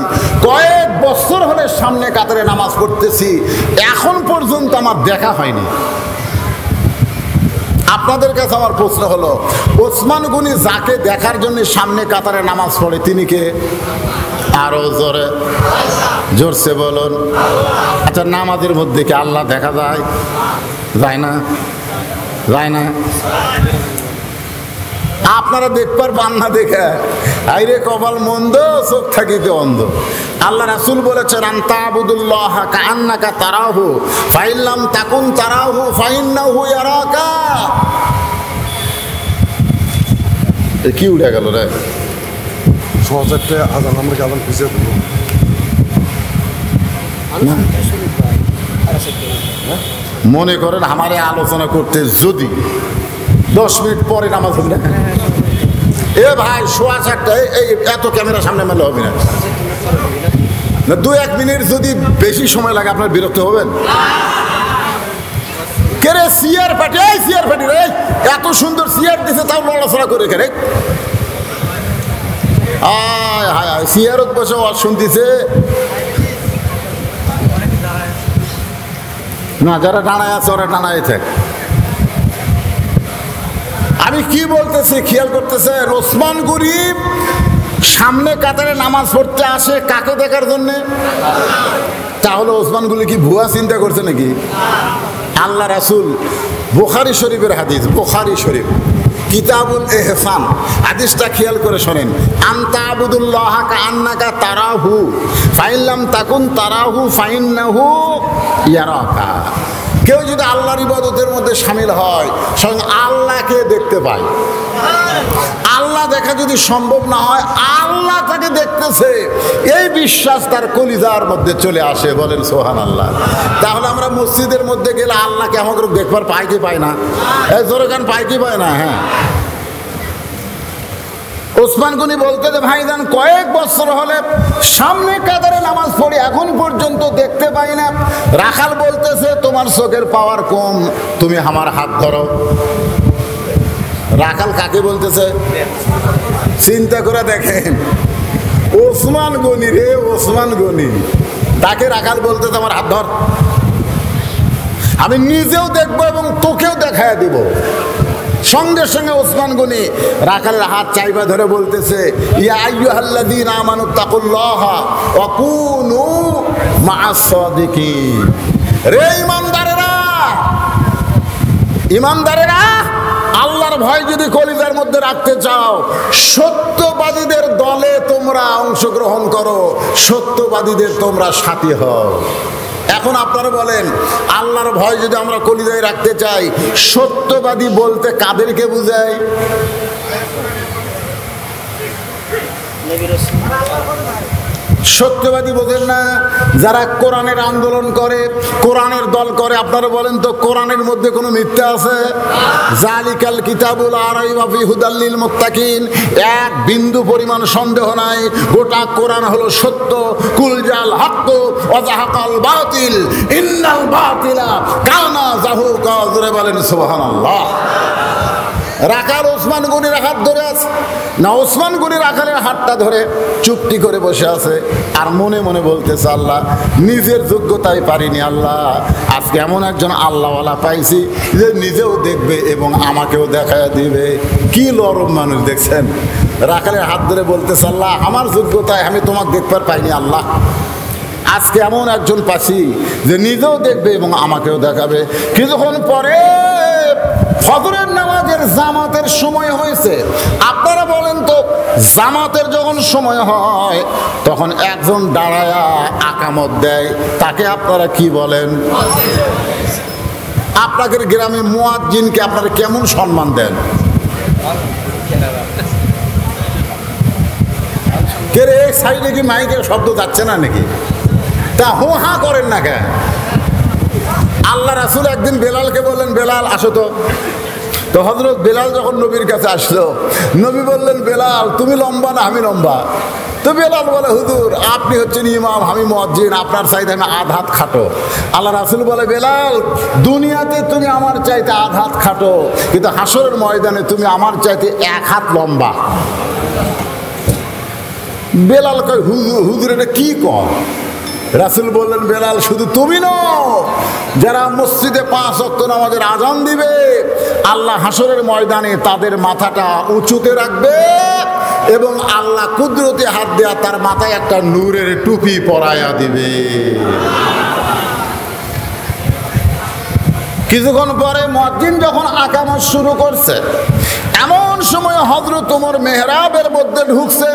কয়েক বছর হলে সামনে কাতারে নামাজ পড়তেছি, এখন পর্যন্ত আমার দেখা হয়নি। আপনাদের কাছে আমার প্রশ্ন হলো, ওসমান গনি যাকে দেখার জন্য সামনে কাতারে নামাজ পড়ে তিনি কে? আরো জোরে জোরসে বলুন। আচ্ছা নামাজের মধ্যে কি আল্লাহ দেখা যায়? যায় না? যায় না? আপনারা দেখবার পান না দেখে, আইরে কপাল মন্দ, চোখ থাকিতে অন্ধ। আল্লাহ রাসূল বলেছেন, আনতাবুদুল্লাহ কাআন্নাকা তারাহু ফাইল্লাম তাকুন তারাহু ফাইন্নাহু ইয়ারাকা। কি উঠে গেল রে? সহজে আজান আমরা কি আজান পিছিয়ে দেবো? মনে করেন আমারে আলোচনা করতে যদি 10 মিনিট পরে নামাজ হবে না, এ ভাই 4:15 এই এত ক্যামেরা সামনে মেলে হবে না। 2-1 মিনিট যদি বেশি সময় লাগে আপনার বিরক্ত হবেন? কে রে সিয়ার পাটি, এই সিয়ার পাটি রে, এত সুন্দর সিয়ার দিছে তাও লড়াচড়া করে কে? আয় হায় হায়, সিয়ারত বসে শুনতেছে না, যারা ডানায় আছে ওরা ডানায় থাক। আমি কি বলতেছি খেয়াল করতেছে, ওসমান গনি সামনে কাতারে নামাজ পড়তে আসে কাকে দেখার জন্যে? তাহলে ওসমান গনি কি ভুয়া চিন্তা করছে নাকি? আল্লাহ রাসূল বুখারী শরীফের হাদিস, বুখারী শরীফ কিতাবুল ইহসান, হাদিসটা খেয়াল করে শোনেন। আনতাবুদুল্লাহ কাআন্নাকা তারাহু ফাইল্লাম তাকুন তারাহু ফাইন্নাহু ইয়ারাকা। কেউ যদি আল্লাহর ইবাদতের মধ্যে শামিল হয়, স্বয়ং আল্লাহকে দেখতে পায়। আল্লাহ দেখা যদি সম্ভব না হয়, আল্লাহ তাকে দেখতেছে, এই বিশ্বাস তার কলিজার মধ্যে চলে আসে। বলেন সুবহানাল্লাহ। তাহলে আমরা মসজিদের মধ্যে গেলে আল্লাহকে আমাকে দেখবার পাই কি পাই না? এই জোরে গান পাই কি পায় না? হ্যাঁ। ওসমান গনি বলতে যে, ভাইজান কয়েক বছর হলে সামনে কাতারে নামাজ পড়ি, এখন পর্যন্ত দেখতে পাই না। রাখাল বলতেছে, তোমার চোখের পাওয়ার কম, তুমি আমার হাত ধরো। রাখাল কাকে বলতেছে? চিন্তা করে দেখেন, ওসমান গনি রে, ওসমান গনি তাকে রাখাল বলতে আমার হাত ধর, আমি নিজেও দেখবো এবং তোকেও দেখায় দিব। সঙ্গে সঙ্গে ওসমান গনি রাখালের হাত চাইবা ধরে বলতেছে, ইয়া আইয়ুহাল্লাযীনা আমানুত্তাকুল্লাহা ওয়া কুনু মা'আস সাদিকিন। রে ইমানদারেরা, ইমানদারেরা, আল্লাহর ভয় যদি কলিজার মধ্যে রাখতে চাও, সত্যবাদীদের দলে তোমরা অংশগ্রহণ করো, সত্যবাদীদের তোমরা সাথী হও। এখন আপনারা বলেন, আল্লাহর ভয় যদি আমরা কলিজায় রাখতে চাই, সত্যবাদী বলতে কাদেরকে বুঝায়? সত্যবাদী বোঝেন না? যারা কোরআনের আন্দোলন করে, কোরআনের দল করে। আপনারা বলেন তো, কোরআনের মধ্যে কোনো মিথ্যা আছে? জালিকাল কিতাবুল লা রাইবা ফিহি হুদাল লিল মুত্তাকিন, এক বিন্দু পরিমাণ সন্দেহ নাই, গোটা কোরআন হলো সত্য। কুল জাল হক ওয়া যাহাকাল বাতিল ইন্নাল বাতিলা কানা যাহুকা। জোরে বলেন সুবহানাল্লাহ। রাখাল ওসমান গনির হাত ধরে আছে না, ওসমান গনি রাখালের হাতটা ধরে চুপটি করে বসে আছে আর মনে মনে বলতেছে, আল্লাহ, নিজের যোগ্যতায় পারিনি, আল্লাহ আজকে এমন একজন আল্লাহওয়ালা পাইছি যে নিজেও দেখবে এবং আমাকেও দেখায় দিবে। কি লরম মানুষ দেখছেন! রাখালের হাত ধরে বলতেছে, আল্লাহ আমার যোগ্যতায় আমি তোমাকে দেখবার পাইনি, আল্লাহ আজকে এমন একজন পাচ্ছি যে নিজেও দেখবে এবং আমাকেও দেখাবে। কিছুক্ষণ পরে ফজরের নামাজের জামাতের সময় হয়েছে। আপনারা বলেন তো, জামাতের যখন সময় হয় তখন একজন দাঁড়ায়া আকামত দেয়, তাকে আপনারা কি বলেন? আপনাদের গ্রামে মুয়াজ্জিনকে আপনারা কেমন সম্মান দেন? কে রে, সাইডে কি মাইকের শব্দ যাচ্ছে না নাকি? তা হো হা করেন না কেন? আল্লাহ রাসূল একদিন বেলালকে বললেন, বেলাল আসো তো। তো হযরত বেলাল যখন নবীর কাছে আসলো, নবী বললেন, বেলাল তুমি লম্বা না আমি লম্বা? তো বেলাল বলে, হুজুর আপনি হচ্ছেন ইমাম, আমি মুয়াজ্জিন, আপনার চাইতে আমি আধ হাত খাটো। আল্লাহ রাসূল বলে, বেলাল দুনিয়াতে তুমি আমার চাইতে আধ হাত খাটো, কিন্তু হাসরের ময়দানে তুমি আমার চাইতে এক হাত লম্বা। বেলাল কয়, হুজুর এটা কি কর? রাসূল বললেন, বেলাল শুধু তুমি নও, যারা মসজিদে 5 ওয়াক্ত নামাজের আযান দিবে, আল্লাহ হাসরের ময়দানে তাদের মাথাটা উঁচুতে রাখবে এবং আল্লাহ কুদরতি হাত দেয়া তার মাথায় একটা নূরের টুপি পরায়া দিবে। কিছুক্ষণ পরে মুয়াজ্জিন যখন আকামত শুরু করছে, এমন সময় হযরত ওমর মেহরাবের মধ্যে ঢুকছে।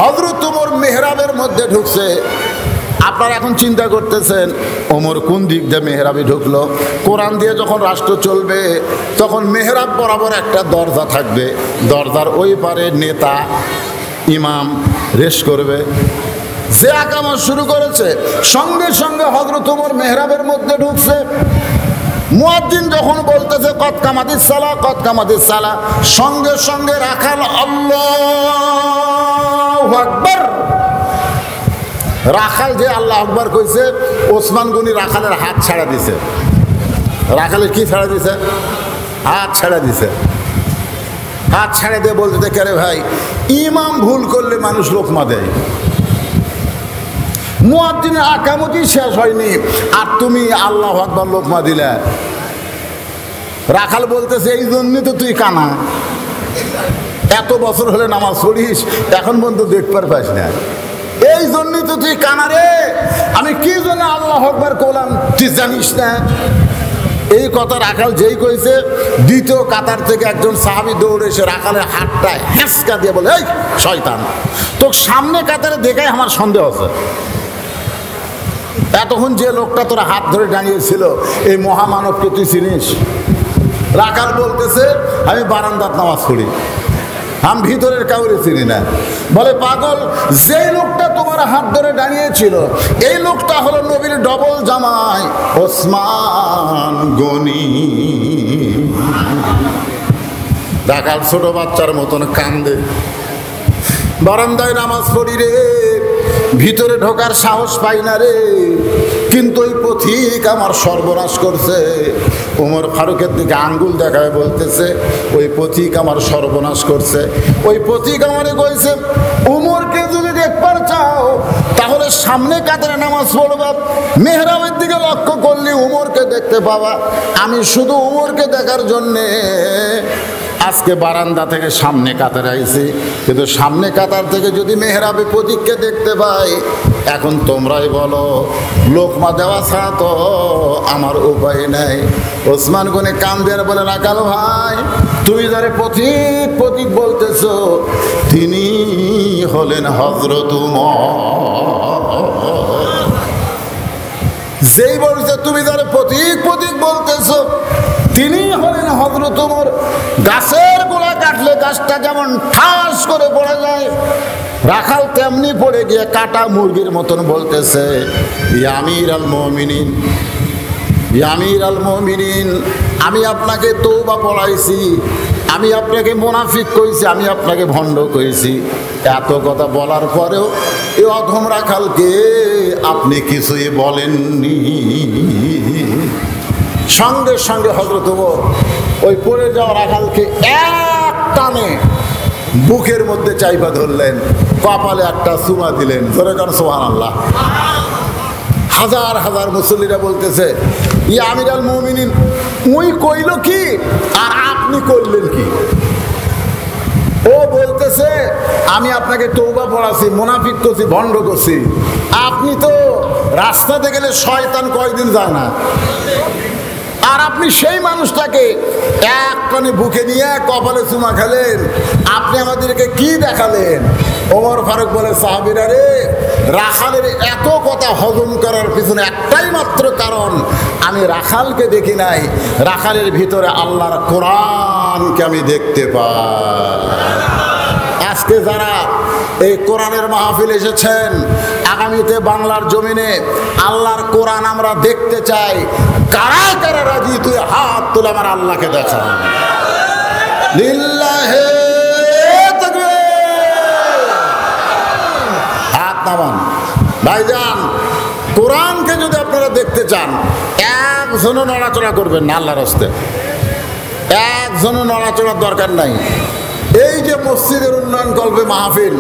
হযরত ওমর মেহরাবের মধ্যে ঢুকছে। আপনারা এখন চিন্তা করতেছেন, ওমর কোন দিক দিয়ে মেহরাবে ঢুকলো? কোরআন দিয়ে যখন রাষ্ট্র চলবে তখন মেহরাব বরাবর একটা দরজা থাকবে, দরজার ওই পারে নেতা ইমাম রেশ করবে। যে আকামত শুরু করেছে সঙ্গে সঙ্গে হযরত ওমর মেহরাবের মধ্যে ঢুকছে। মুয়াজ্জিন যখন বলতেছে কদ কামাতিস সালাহ, কদ কামাতিস সালাহ, সঙ্গে সঙ্গে রাখাল আল্লাহু আকবার। রাখাল যে আল্লাহ আকবার কইছে, ওসমান গনি রাখালের হাত ছাড়া দিছে। রাখালের কি ছাড়া দিছে? হাত ছাড়া দিছে। হাত ছাড়া দিয়ে বলতে, কে রে ভাই, ইমাম ভুল করলে মানুষ লোকমা দেয়, মুয়াজ্জিনের আকামতই শেষ হয়নি আর তুমি আল্লাহু আকবার লোকমা দিলে। রাখাল বলতেছে, এই জন্যই তো তুই কানা, এত বছর হলে নামাজ পড়িস এখন পর্যন্ত দেখবার পাস না, এই জন্যই তো তুই কানা রে। আমি কি জন্য আল্লাহু আকবার করলাম তুই জানিস না? এই কথা রাখাল যেই কইছে, দ্বিতীয় কাতার থেকে একজন সাহাবী দৌড়ে এসে রাখালের হাতটা হেঁচকা দিয়ে বলে, এই শয়তান, তো সামনে কাতারে দেখাই আমার সন্দেহ আছে। এতক্ষণ যে লোকটা তোরা হাত ধরে দাঁড়িয়েছিল, এই মহামানবকে তুই চিনিস? রাখাল বলতেছে, আমি বারান্দাত নামাজ পড়ি, আমি ভিতরের কাউরে চিনি না। বলে, পাগল, যে লোকটা তোমার হাত ধরে দাঁড়িয়েছিল এই লোকটা হলো নবীর ডবল জামাই ওসমান গনি। রাখাল ছোট বাচ্চার মতন কান্দে, বারান্দায় নামাজ পড়ি রে, ভিতরে ঢোকার সাহস পাই না রে, কিন্তু ওই পথিক আমার সর্বনাশ করছে। ওমর ফারুকের দিকে আঙ্গুল দেখায় বলতেছে, ওই পথিক আমার সর্বনাশ করছে। ওই পথিক আমারে কইছে, ওমরকে যদি দেখবার চাও তাহলে সামনে কাতারে নামাজ পড়বা, মেহরাবের দিকে লক্ষ্য করলে উমরকে দেখতে পাবা। আমি শুধু উমরকে দেখার জন্যে আজকে বারান্দা থেকে সামনে কাতারে আইছি, কিন্তু সামনে কাতার থেকে যদি মেহরাবে প্রতীককে দেখতে পাই, এখন তোমরাই বলো লোকমা দেওয়া ছাড়া তো আমার উপায় নাই। ওসমান গনি কান দিয়ে বলে, রাখাল ভাই, তুমি যারে প্রতীক প্রতীক বলতেছো তিনি হলেন হযরত উমর। যেই বলছে তুমি যারে প্রতীক প্রতীক বলতেছো তিনি হলেন হযরত উমর। গাছের গোড়া কাটলে গাছটা যেমন ঠাস করে পড়ে যায়, রাখাল তেমনি পড়ে গিয়ে কাটা মুরগির মতন বলতেছে, ইয়া আমির আল মুমিনিন, ইয়া আমির আল মুমিনিন, আমি আপনাকে তওবা পড়াইছি, আমি আপনাকে মুনাফিক কইছি, আমি আপনাকে ভণ্ড কইছি। এত কথা বলার পরেও এই অধম রাখালকে আপনি কিছুই বলেননি। সঙ্গে সঙ্গে হযরত ওমর ওই পড়ে যাওয়া রাখালকে এক টানে বুকের মধ্যে চাইপা ধরলেন, কপালে একটা চুমা দিলেন। জোরে কার সুবহানাল্লাহ। হাজার হাজার মুসল্লিরা বলতেছে, ইয়া আমির আল মুমিনিন, উই কইল কি আর আপনি করলেন কি? ও বলতেছে আমি আপনাকে তওবা পড়াছি, মুনাফিক করছি, ভণ্ড করছি। আপনি তো রাস্তাতে গেলে শয়তান কয়দিন যায় না, আর আপনি সেই মানুষটাকে এক কানে বুকে নিয়ে কপালে চুমা খেলেন। আপনি আমাদেরকে কি দেখালেন? ওমর ফারুক বলে, সাহাবীরা রে, রাখালের এত কথা হজম করার পিছনে একটাই মাত্র কারণ, আমি রাখালকে দেখি নাই, রাখালের ভিতরে আল্লাহর কোরআনকে আমি দেখতে পাই। আজকে যারা এই কোরআনের মাহফিল এসেছেন, আগামীতে বাংলার জমিনে আল্লাহর কোরআন আমরা দেখতে চাই। কারা কারা রাজি? তুই হাত তুলে আমার আল্লাহকে দেখা। লিল্লাহে তাকবীর। হাত নামান। ভাইজান, কোরআনকে যদি আপনারা দেখতে চান, একজনও নড়াচড়া করবেন না আল্লাহর হস্তে, একজনও নড়াচড়ার দরকার নাই। এই যে মসজিদের উন্নয়ন কল্পে মাহফিল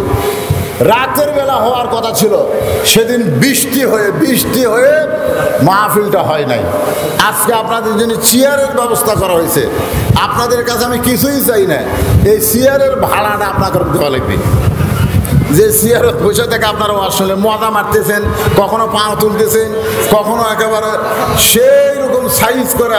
রাতের বেলা হওয়ার কথা ছিল, সেদিন বৃষ্টি হয়ে মাহফিলটা হয় নাই। আজকে আপনাদের জন্য চেয়ারের ব্যবস্থা করা হয়েছে। আপনাদের কাছে আমি কিছুই চাই না, এই চেয়ারের ভাড়াটা আপনাকে দেওয়া লাগবে। যে চেয়ারত বসে থেকে আপনারা আসলে মজা মারতেছেন, কখনো পা তুলতেছেন, কখনো একেবারে সেই রকম সাইজ করে